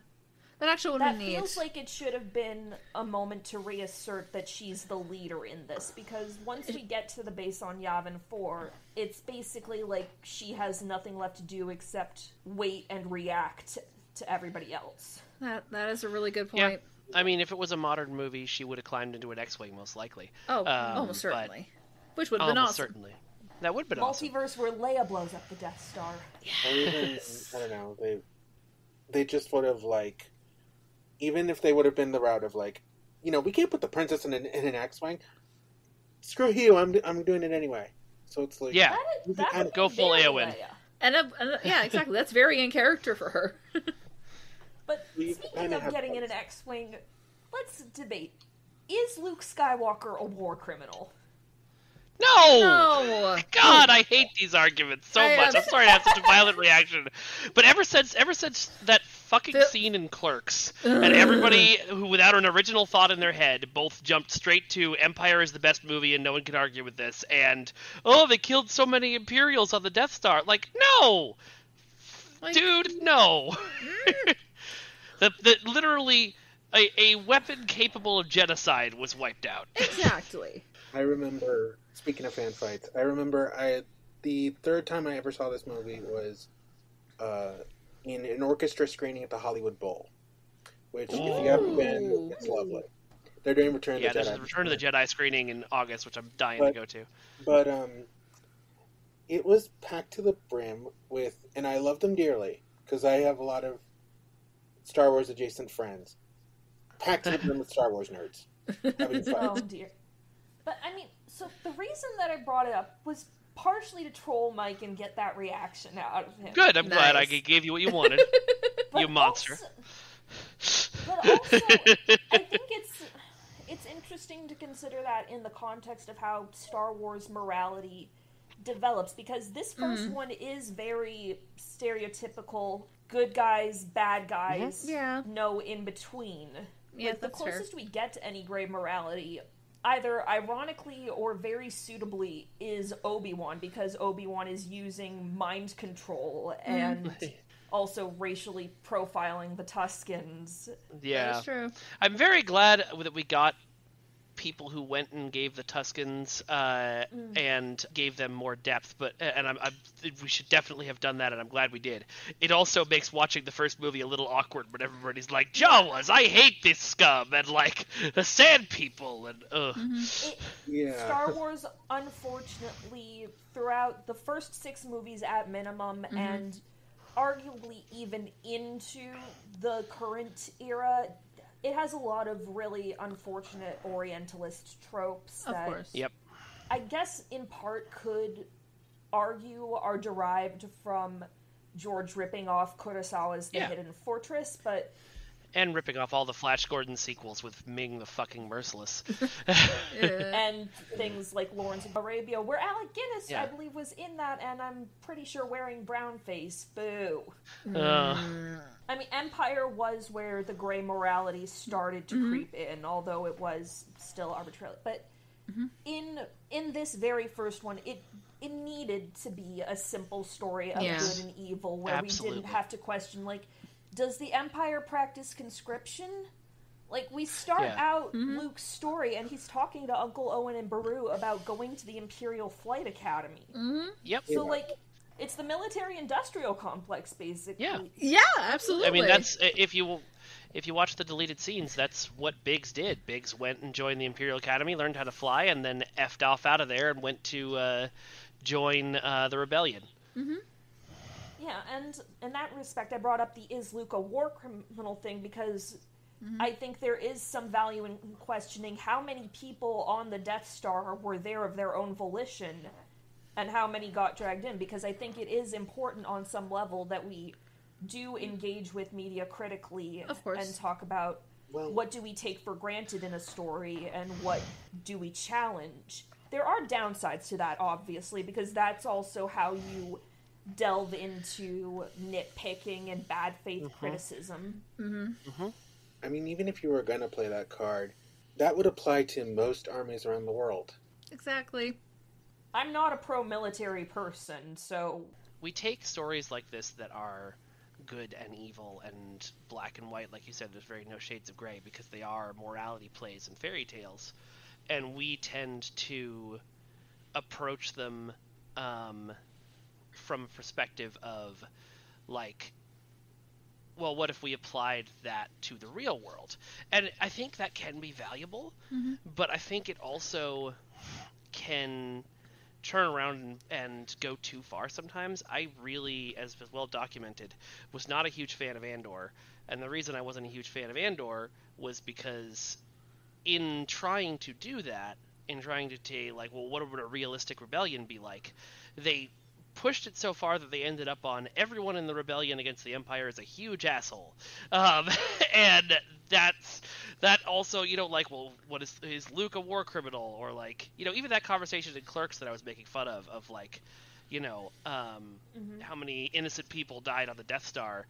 That actually would have been neat. That feels like it should have been a moment to reassert that she's the leader in this, because once we get to the base on Yavin 4, it's basically like she has nothing left to do except wait and react to everybody else. That is a really good point. Yeah. I mean, if it was a modern movie, she would have climbed into an X-Wing, most likely. Oh, almost certainly. Which would have been awesome. Certainly. That would have been awesome. Multiverse where Leia blows up the Death Star. Or even, I don't know, they just would have, like... Even if they would have been the route of, like, you know, we can't put the princess in an X-Wing. Screw you, I'm doing it anyway. So it's like... Yeah, that go full Eowyn. And yeah, exactly. That's very in character for her. But speaking of getting in an X-Wing, let's debate. Is Luke Skywalker a war criminal? No! God, I hate these arguments so much. I'm sorry to have such a violent reaction. But ever since that fucking scene in Clerks, and everybody who, without an original thought in their head, both jumped straight to Empire is the best movie and no one can argue with this, and, they killed so many Imperials on the Death Star. Like, no! Dude, no! that literally, a weapon capable of genocide was wiped out. Exactly. I remember, speaking of fan fights, the third time I ever saw this movie was in an orchestra screening at the Hollywood Bowl, which, if you haven't been, it's lovely. They're doing Return of the Jedi. Yeah, there's a Return of the Jedi screening in August, which I'm dying to go to. But it was packed to the brim with, and I love them dearly, because I have a lot of Star Wars adjacent friends, packed to the brim with Star Wars nerds. Having fun. Oh, dear. But, I mean, so the reason that I brought it up was partially to troll Mike and get that reaction out of him. Good, I'm glad I gave you what you wanted. You monster. But also, I think it's interesting to consider that in the context of how Star Wars morality develops, because this first one is very stereotypical, good guys, bad guys, no in between. Yeah, the closest we get to any gray morality, either ironically or very suitably, is Obi-Wan, because Obi-Wan is using mind control and also racially profiling the Tuskens. Yeah, that's true. I'm very glad that we got people who went and gave the Tuskens and gave them more depth, but we should definitely have done that, and I'm glad we did. It also makes watching the first movie a little awkward when everybody's like, Jawas, I hate this scum, and like the Sand People, and Star Wars, unfortunately, throughout the first 6 movies at minimum, and arguably even into the current era, it has a lot of really unfortunate Orientalist tropes that, I guess, in part could argue are derived from George ripping off Kurosawa's The Hidden Fortress, but... And ripping off all the Flash Gordon sequels with Ming the fucking Merciless. And things like Lawrence of Arabia, where Alec Guinness, I believe, was in that, and I'm pretty sure wearing brown face. Boo. I mean, Empire was where the gray morality started to creep in, although it was still arbitrary. But in this very first one, it needed to be a simple story of good and evil, where we didn't have to question, like, does the Empire practice conscription? Like, we start out Luke's story, and he's talking to Uncle Owen and Beru about going to the Imperial Flight Academy. Yep. So, like, it's the military-industrial complex, basically. Yeah, absolutely. I mean, that's if you watch the deleted scenes, that's what Biggs did. Biggs went and joined the Imperial Academy, learned how to fly, and then effed off out of there and went to join the rebellion. Mm-hmm. Yeah, and in that respect, I brought up the is Luke a war criminal thing because I think there is some value in questioning how many people on the Death Star were there of their own volition and how many got dragged in, because I think it is important on some level that we do engage with media critically and talk about what do we take for granted in a story and what do we challenge. There are downsides to that, obviously, because that's also how you delve into nitpicking and bad faith criticism. I mean, even if you were going to play that card, that would apply to most armies around the world. Exactly. I'm not a pro-military person, so... We take stories like this that are good and evil and black and white, like you said, there's very no shades of gray, because they are morality plays and fairy tales, and we tend to approach them from a perspective of, like, well, what if we applied that to the real world? And I think that can be valuable, but I think it also can turn around and go too far sometimes. I really, as well documented, was not a huge fan of Andor, and the reason I wasn't a huge fan of Andor was because in trying to do that, in trying to say, like, well, what would a realistic rebellion be like, they pushed it so far that they ended up on everyone in the rebellion against the Empire is a huge asshole. And that also, you know, like, well, what is Luke a war criminal? Or, like, you know, even that conversation in Clerks that I was making fun of like, you know, how many innocent people died on the Death Star.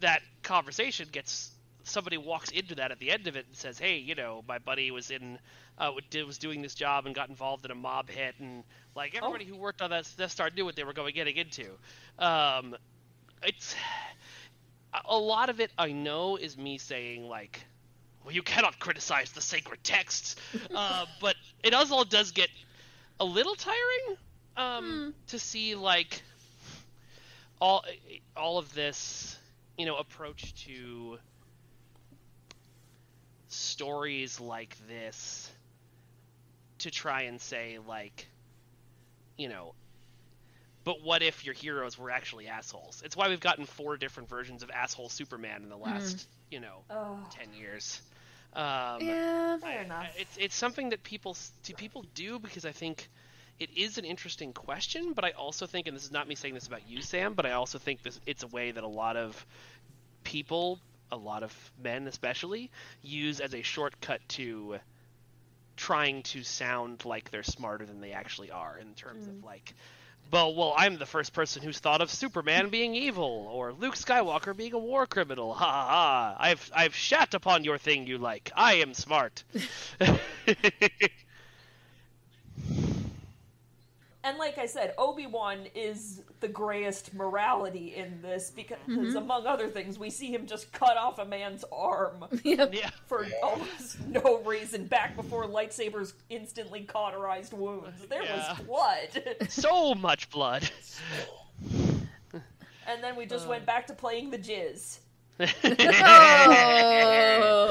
That conversation somebody walks into that at the end of it and says, hey, you know, my buddy was was doing this job and got involved in a mob hit, and, like, everybody who worked on that Death Star knew what they were getting into. It's a lot of it, I know, is me saying, like, well, you cannot criticize the sacred texts, but it also does get a little tiring to see, like, all of this, you know, approach to stories like this to try and say, like, you know, but what if your heroes were actually assholes? It's why we've gotten 4 different versions of asshole Superman in the last, you know, 10 years. Yeah, fair enough. It's something that people do, because I think it is an interesting question, but I also think, and this is not me saying this about you, Sam, but I also think it's a way that a lot of people, a lot of men especially, use as a shortcut to trying to sound like they're smarter than they actually are, in terms of, like, well, I'm the first person who's thought of Superman being evil, or Luke Skywalker being a war criminal. Ha ha ha! I've shat upon your thing you like. I am smart. And like I said, Obi-Wan is the grayest morality in this, because among other things, we see him just cut off a man's arm for almost no reason, back before lightsabers instantly cauterized wounds. There was blood. So much blood. And then we just went back to playing the jizz. Oh,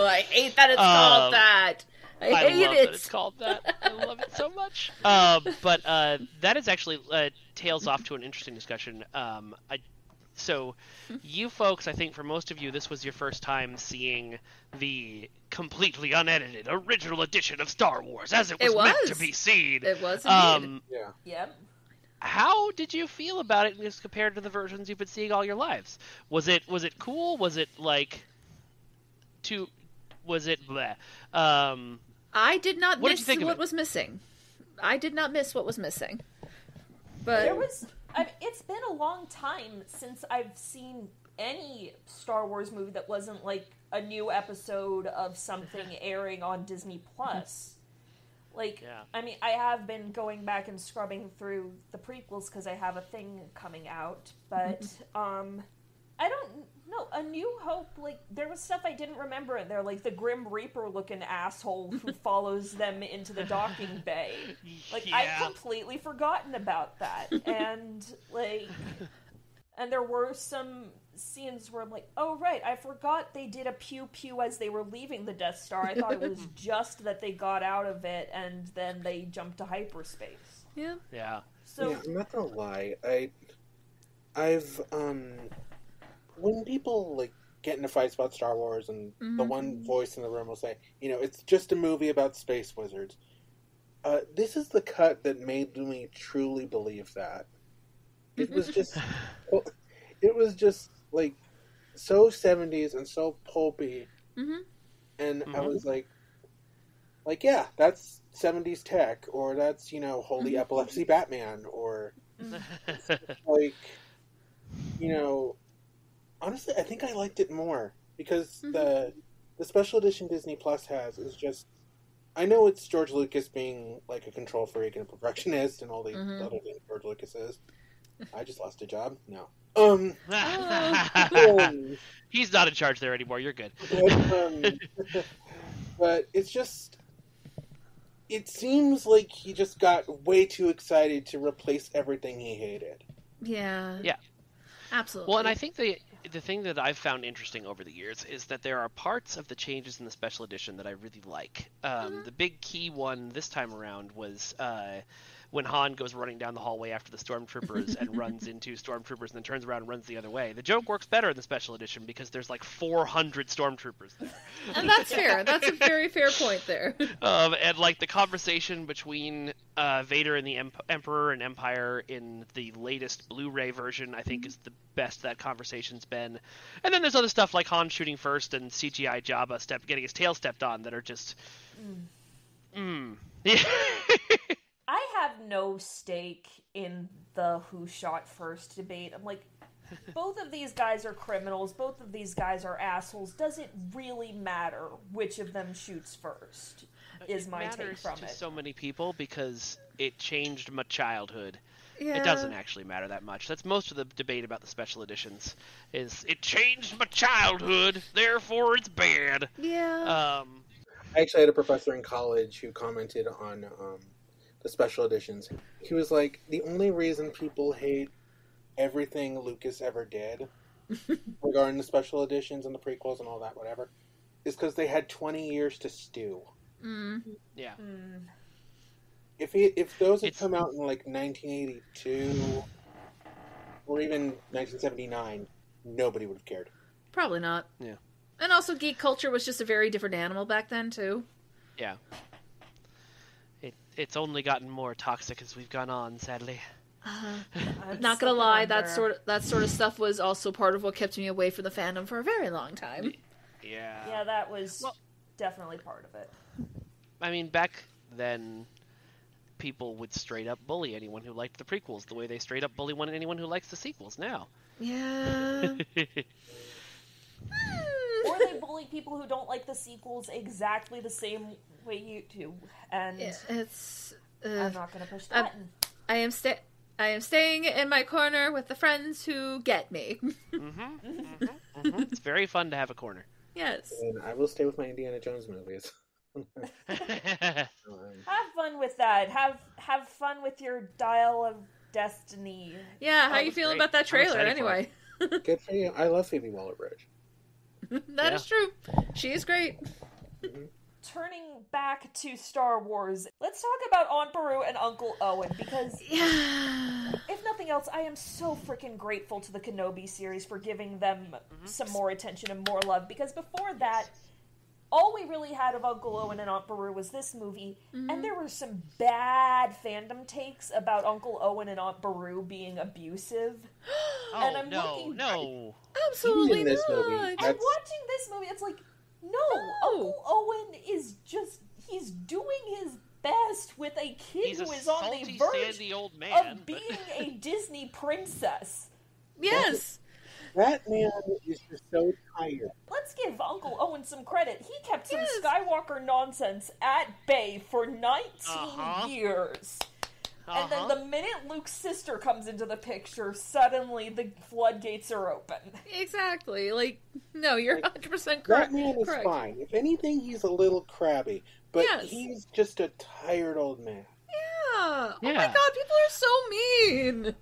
I hate that it's called that. I hate love it. that it's called that. I love it so much. But that is actually tails off to an interesting discussion. So you folks, I think for most of you, this was your first time seeing the completely unedited original edition of Star Wars as it was meant to be seen. It was indeed. Yep. How did you feel about it as compared to the versions you've been seeing all your lives? Was it cool? Was it like was it bleh? I did not miss what was missing. I did not miss what was missing. But it's been a long time since I've seen any Star Wars movie that wasn't like a new episode of something airing on Disney Plus. I mean, I have been going back and scrubbing through the prequels because I have a thing coming out, but I don't No, A New Hope, like, there was stuff I didn't remember in there, like the Grim Reaper-looking asshole who follows them into the docking bay. Like, Yeah. I'd completely forgotten about that. And, like, and there were some scenes where I'm like, oh, right, I forgot they did a pew-pew as they were leaving the Death Star. I thought it was just that they got out of it and then they jumped to hyperspace. Yeah. Yeah. So, yeah, I'm not gonna lie. I've when people like get into fights about Star Wars, and the one voice in the room will say, you know, it's just a movie about space wizards. This is the cut that made me truly believe that. It was just, like so 70s and so pulpy, and I was like, yeah, that's 70s tech, or that's, you know, Holy Epilepsy Batman, or like, you know, honestly, I think I liked it more because the special edition Disney Plus has is just, I know it's George Lucas being like a control freak and a perfectionist and all the other things George Lucas is. I just lost a job. No. He's not in charge there anymore. You're good. But it's just, it seems like he just got way too excited to replace everything he hated. Yeah. Yeah. Absolutely. Well, and I think the thing that I've found interesting over the years is that there are parts of the changes in the special edition that I really like. The big key one this time around was when Han goes running down the hallway after the stormtroopers and runs into stormtroopers and then turns around and runs the other way. The joke works better in the special edition because there's like 400 stormtroopers there. And that's fair. That's a very fair point there. And like the conversation between Vader and the Emperor and Empire in the latest Blu-ray version, I think is the best that conversation's been. And then there's other stuff like Han shooting first and CGI Jabba getting his tail stepped on that are just... Yeah. I have no stake in the who shot first debate. I'm like, both of these guys are criminals, both of these guys are assholes. Does it really matter which of them shoots first? Is my take from to it. So many people because it changed my childhood. Yeah. It doesn't actually matter that much. That's most of the debate about the special editions. Is it changed my childhood, therefore it's bad. Yeah. I actually had a professor in college who commented on the special editions. He was like, the only reason people hate everything Lucas ever did regarding the special editions and the prequels and all that, whatever, is because they had 20 years to stew. Yeah. If those had come out in like 1982 or even 1979, nobody would have cared. Probably not. Yeah. And also, geek culture was just a very different animal back then, too. Yeah. It's only gotten more toxic as we've gone on, sadly. Not gonna lie, that sort of stuff was also part of what kept me away from the fandom for a very long time. Yeah. Yeah, that was definitely part of it. I mean, back then, people would straight up bully anyone who liked the prequels the way they straight up bully anyone who likes the sequels now. Yeah. Or they bully people who don't like the sequels exactly the same way you do. And it's... I'm not going to push the button. I am staying in my corner with the friends who get me. It's very fun to have a corner. Yes. And I will stay with my Indiana Jones movies. Have fun with that. Have fun with your Dial of Destiny. Yeah, how you feeling about that trailer anyway? Good for you. I love Phoebe Waller-Bridge. That is true. She is great. Turning back to Star Wars, let's talk about Aunt Beru and Uncle Owen, because if nothing else, I am so freaking grateful to the Kenobi series for giving them some more attention and more love, because before that, all we really had of Uncle Owen and Aunt Beru was this movie, and there were some bad fandom takes about Uncle Owen and Aunt Beru being abusive. And I'm no. Absolutely not. I'm watching this movie, it's like, no, Uncle Owen is just, he's doing his best with a kid who is on the verge of being a Disney princess. Yes. That man is just so tired. Let's give Uncle Owen some credit. He kept some Skywalker nonsense at bay for 19 years. And then the minute Luke's sister comes into the picture, suddenly the floodgates are open. Exactly. Like, no, you're 100% correct. That man is fine. If anything, he's a little crabby. But he's just a tired old man. Yeah. Oh my god, people are so mean.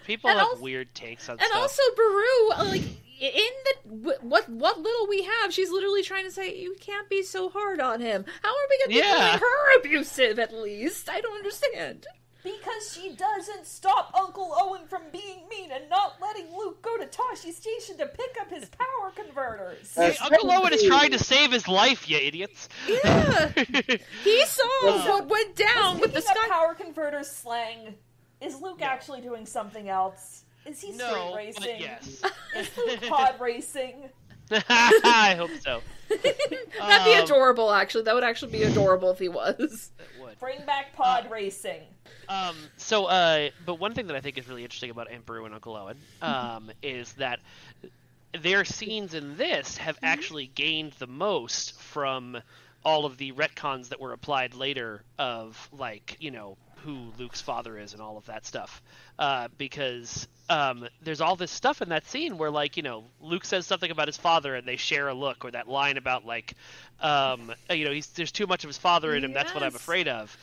People have weird takes on stuff. And also, Beru, like, in the what little we have, she's literally trying to say, you can't be so hard on him. How are we going to be calling her abusive, at least? I don't understand. Because she doesn't stop Uncle Owen from being mean and not letting Luke go to Tashi Station to pick up his power converters. Hey, Uncle Owen is trying to save his life, you idiots. Yeah. He saw what went down with the sky power converters slang. Is Luke actually doing something else? Is he street racing? But yes. Is Luke pod racing? I hope so. That'd be adorable, actually. That would actually be adorable if he was. It would. Bring back pod racing. But one thing that I think is really interesting about Aunt Beru and Uncle Owen is that their scenes in this have actually gained the most from all of the retcons that were applied later of, like, you know, who Luke's father is and all of that stuff. Because there's all this stuff in that scene where, like, you know, Luke says something about his father and they share a look, or that line about, like, you know, there's too much of his father in him, that's what I'm afraid of.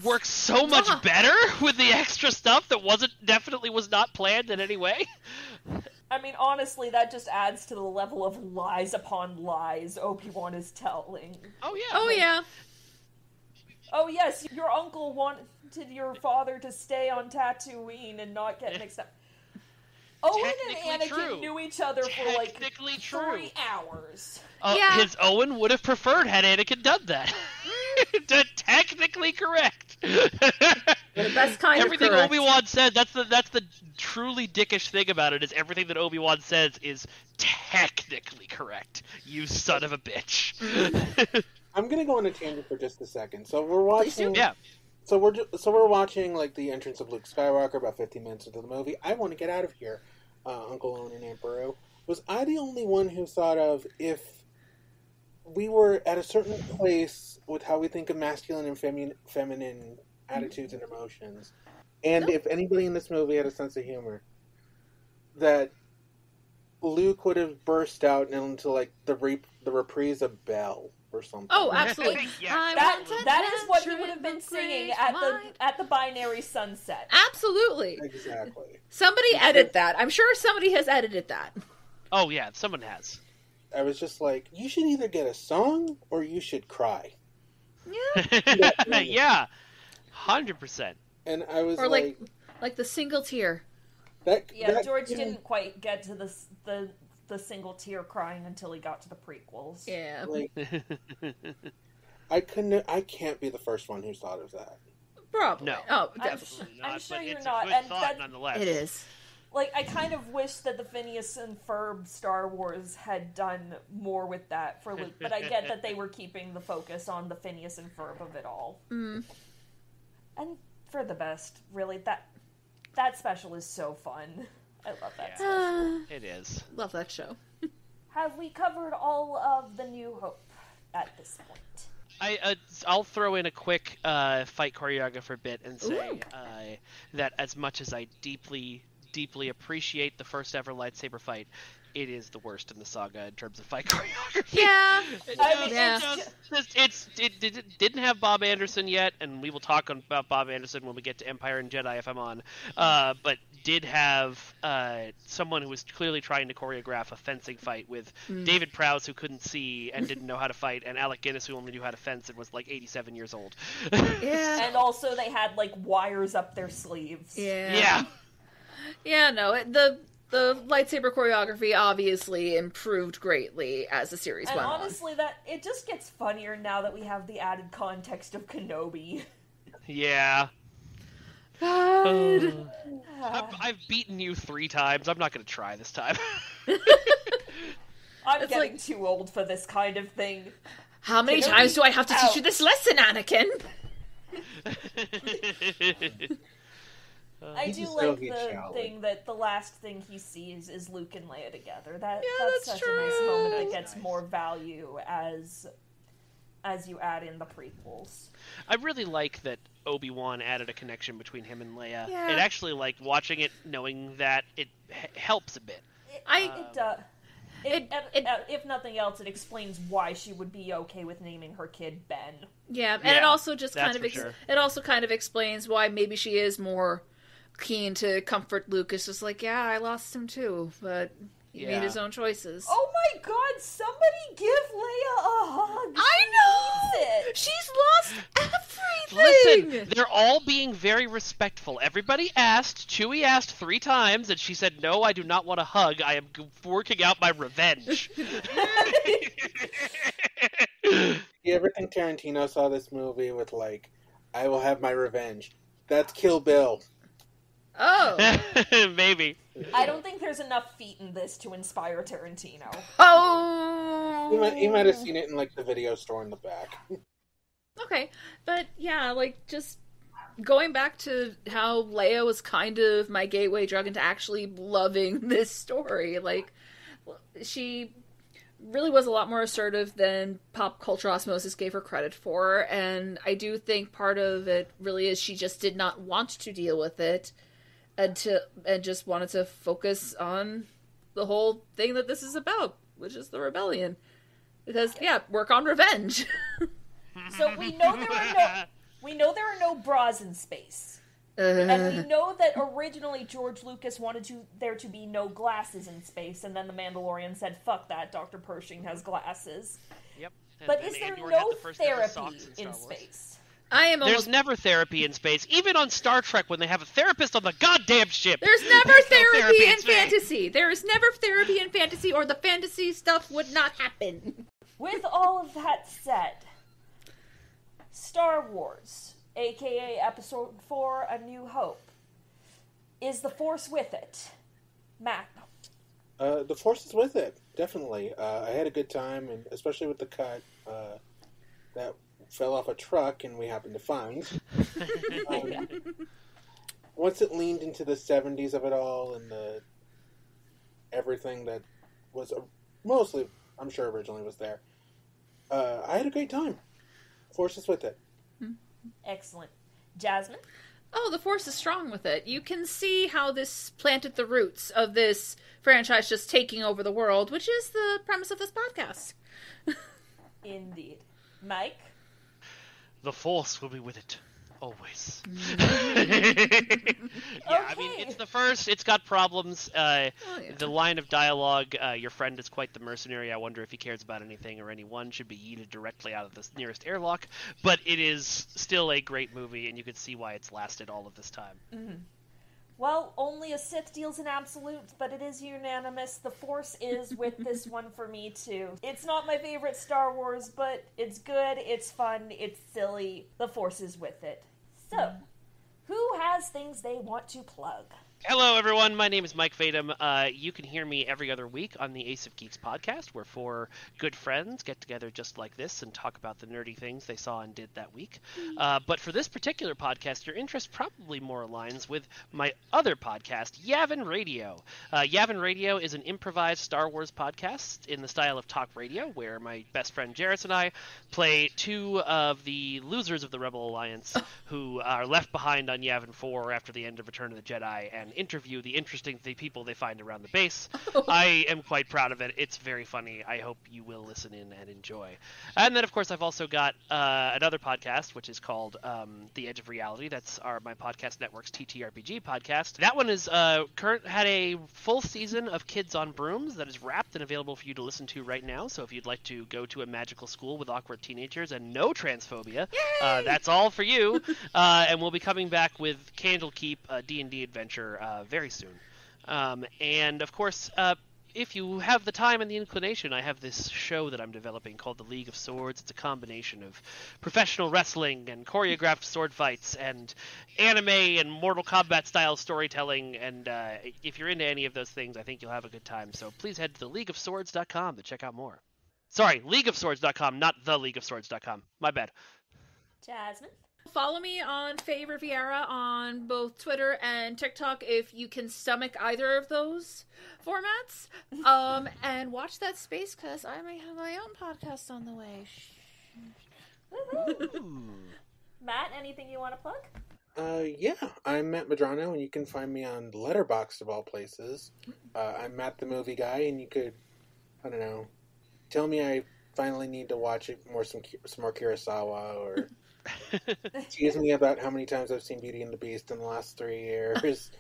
Works so much better with the extra stuff that definitely was not planned in any way. I mean, honestly, that just adds to the level of lies upon lies Obi-Wan is telling. Oh, yeah. Oh, yeah. Oh, yes, your uncle wanted your father to stay on Tatooine and not get mixed up. Owen and Anakin knew each other for, like, 3 hours. His Owen would have preferred had Anakin done that. Technically correct. That's kind of everything correct. Obi-Wan said, that's the truly dickish thing about it, is everything that Obi-Wan says is technically correct. You son of a bitch. I'm gonna go on a tangent for just a second. So we're watching. Yeah. So we're watching, like, the entrance of Luke Skywalker about 15 minutes into the movie. I want to get out of here, Uncle Owen and Aunt Beru. Was I the only one who thought of, if we were at a certain place with how we think of masculine and feminine attitudes and emotions, and if anybody in this movie had a sense of humor, that Luke would have burst out into, like, the reprise of Belle or something. Oh, absolutely. Yeah. That is what he would have been singing at the binary sunset. Absolutely. Exactly. Somebody edit that. I'm sure somebody has edited that. Oh, yeah, someone has. I was just like, you should either get a song or you should cry. Yeah. Yeah. 100%. And I was or like the single tear. George didn't quite get to the single tear crying until he got to the prequels. Yeah. Like, I can't be the first one who's thought of that. Probably. No. Oh, definitely. I'm sure but you're it's not. A good And thought, nonetheless. It is. Like, I kind of wish that the Phineas and Ferb Star Wars had done more with that for Luke, but I get that they were keeping the focus on the Phineas and Ferb of it all. Mm. And for the best, really. That special is so fun. I love that special. It is. Love that show. Have we covered all of the New Hope at this point? I'll throw in a quick fight choreographer bit and say that as much as I deeply appreciate the first ever lightsaber fight, it is the worst in the saga in terms of fight choreography. Yeah. It didn't have Bob Anderson yet, and we will talk about Bob Anderson when we get to Empire and Jedi if I'm on. But did have someone who was clearly trying to choreograph a fencing fight with David Prowse, who couldn't see and didn't know how to fight, and Alec Guinness, who only knew how to fence and was like 87 years old. Yeah. And also they had, like, wires up their sleeves. Yeah. Yeah, no, the lightsaber choreography obviously improved greatly as the series went on. And honestly, it just gets funnier now that we have the added context of Kenobi. Yeah. God. I've beaten you 3 times. I'm not going to try this time. I'm getting too old for this kind of thing. How many times do I have to teach you this lesson, Anakin? I do like the thing that the last thing he sees is Luke and Leia together. That's such a nice moment that gets more value as you add in the prequels. I really like that Obi-Wan added a connection between him and Leia. Yeah. It actually, like, watching it, knowing that it helps a bit. If nothing else, it explains why she would be okay with naming her kid Ben. Yeah, and it also just kind of sure. it also kind of explains why maybe she is more keen to comfort Luke. It's just like, yeah, I lost him too, but he made his own choices. Oh my God! Somebody give Leia a hug. I know. She's lost everything. Listen, they're all being very respectful. Everybody asked. Chewie asked 3 times, and she said, "No, I do not want a hug. I am working out my revenge." You ever think Tarantino saw this movie with, like, I will have my revenge? That's Kill Bill. Oh. Maybe. I don't think there's enough feet in this to inspire Tarantino. Oh. He might have seen it in, like, the video store in the back. Okay, but yeah, like, just going back to how Leia was kind of my gateway drug into actually loving this story. Like, she really was a lot more assertive than pop culture osmosis gave her credit for, and I do think part of it really is she just did not want to deal with it and just wanted to focus on the whole thing that this is about, which is the rebellion. Because, yeah, work on revenge. So we know there are no bras in space. And we know that originally George Lucas wanted there to be no glasses in space, and then the Mandalorian said, "Fuck that, Dr. Pershing has glasses." Yep. But is there no therapy in space? There's never therapy in space. Even on Star Trek, when they have a therapist on the goddamn ship. There's never therapy in fantasy. There is never therapy in fantasy, or the fantasy stuff would not happen. With all of that said, Star Wars, aka Episode 4, A New Hope. Is the Force with it? Matt? The Force is with it, definitely. I had a good time, and especially with the cut that fell off a truck and we happened to find. Once it leaned into the 70s of it all and everything that was mostly, I'm sure originally was there, I had a great time. Force is with it. Excellent. Jasmine? Oh, the Force is strong with it. You can see how this planted the roots of this franchise just taking over the world, which is the premise of this podcast. Indeed. Mike? The Force will be with it. Always. Okay. I mean, it's the first. It's got problems. The line of dialogue, your friend is quite the mercenary. I wonder if he cares about anything or anyone. Should be yeeted directly out of the nearest airlock. But it is still a great movie, and you can see why it's lasted all of this time. Mm-hmm. Well, only a Sith deals in absolutes, but it is unanimous. The Force is with this one for me, too. It's not my favorite Star Wars, but it's good, it's fun, it's silly. The Force is with it. So, who has things they want to plug? Hello, everyone. My name is Mike Fatum. You can hear me every other week on the Ace of Geeks podcast, where 4 good friends get together just like this and talk about the nerdy things they saw and did that week. But for this particular podcast, your interest probably more aligns with my other podcast, Yavin Radio. Yavin Radio is an improvised Star Wars podcast in the style of talk radio, where my best friend Jarrett and I play 2 of the losers of the Rebel Alliance who are left behind on Yavin 4 after the end of Return of the Jedi and interview the interesting people they find around the base. I am quite proud of it. It's very funny. I hope you will listen in and enjoy. And then, of course, I've also got another podcast, which is called The Edge of Reality. That's my podcast network's TTRPG podcast. That one is had a full season of Kids on Brooms that is wrapped and available for you to listen to right now. So if you'd like to go to a magical school with awkward teenagers and no transphobia, that's all for you. And we'll be coming back with Candlekeep, a D&D adventure very soon. And of course, if you have the time and the inclination, I have this show that I'm developing called The League of Swords. It's a combination of professional wrestling and choreographed sword fights and anime and Mortal Kombat style storytelling. And if you're into any of those things, I think you'll have a good time. So please head to theleagueofswords.com to check out more. Sorry, leagueofswords.com, not theleagueofswords.com. My bad. Jasmine? Follow me on Faye Riviera on both Twitter and TikTok if you can stomach either of those formats. And watch that space, because I may have my own podcast on the way. Matt, anything you want to plug? Yeah, I'm Matt Medrano, and you can find me on Letterboxd of all places. I'm Matt the Movie Guy, and you could, I don't know, tell me I finally need to watch it some more Kurosawa, or tease me about how many times I've seen Beauty and the Beast in the last 3 years.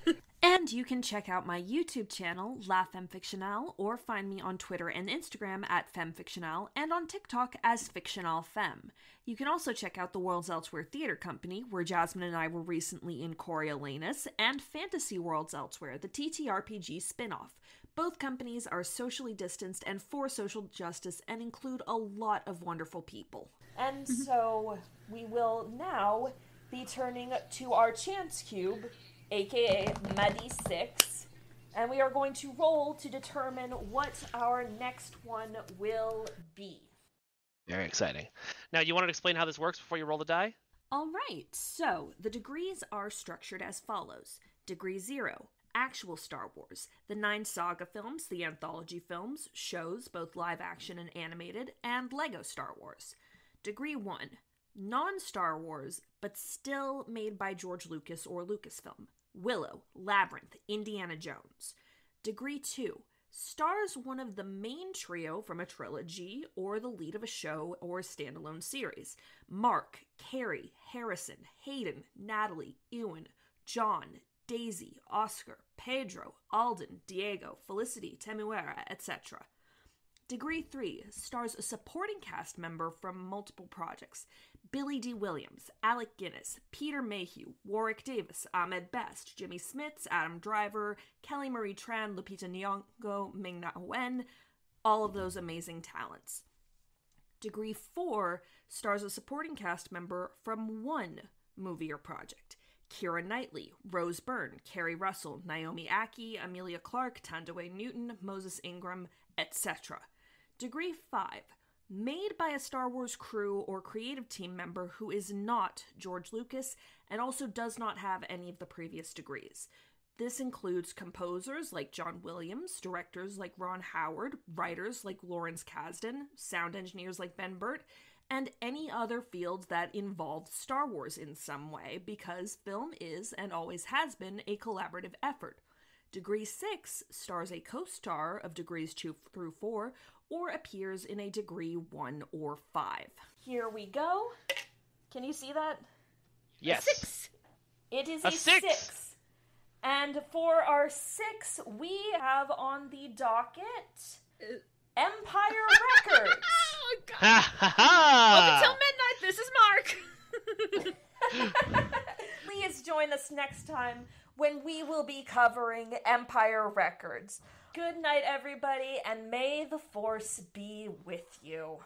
And you can check out my YouTube channel, La Femme Fictionale, or find me on Twitter and Instagram at FemmeFictionale, and on TikTok as Fictionale Femme. You can also check out the Worlds Elsewhere Theater Company, where Jasmine and I were recently in Coriolanus, and Fantasy Worlds Elsewhere, the TTRPG spin-off. Both companies are socially distanced and for social justice and include a lot of wonderful people. And so we will now be turning to our Chance Cube, aka Muddy 6, and we are going to roll to determine what our next one will be. Very exciting. Now, you want to explain how this works before you roll the die? All right, so the degrees are structured as follows. Degree 0, actual Star Wars, the 9 saga films, the anthology films, shows, both live action and animated, and Lego Star Wars. Degree 1, non-Star Wars, but still made by George Lucas or Lucasfilm. Willow, Labyrinth, Indiana Jones. Degree 2, stars one of the main trio from a trilogy or the lead of a show or a standalone series. Mark, Carrie, Harrison, Hayden, Natalie, Ewan, John, Daisy, Oscar, Pedro, Alden, Diego, Felicity, Temuera, etc. Degree 3 stars a supporting cast member from multiple projects. Billy D. Williams, Alec Guinness, Peter Mayhew, Warwick Davis, Ahmed Best, Jimmy Smits, Adam Driver, Kelly Marie Tran, Lupita Nyong'o, Ming-Na Wen, all of those amazing talents. Degree 4 stars a supporting cast member from one movie or project. Keira Knightley, Rose Byrne, Kerry Russell, Naomi Ackie, Amelia Clark, Tandaway Newton, Moses Ingram, etc. Degree 5, made by a Star Wars crew or creative team member who is not George Lucas and also does not have any of the previous degrees. This includes composers like John Williams, directors like Ron Howard, writers like Lawrence Kasdan, sound engineers like Ben Burt, and any other fields that involve Star Wars in some way, because film is and always has been a collaborative effort. Degree 6 stars a co-star of degrees 2 through 4 or appears in a degree 1 or 5. Here we go. Can you see that? Yes. 6. It is a 6. And for our 6, we have on the docket Empire Records. Oh, God. Up until midnight, this is Mark. Please join us next time when we will be covering Empire Records. Good night, everybody, and may the Force be with you.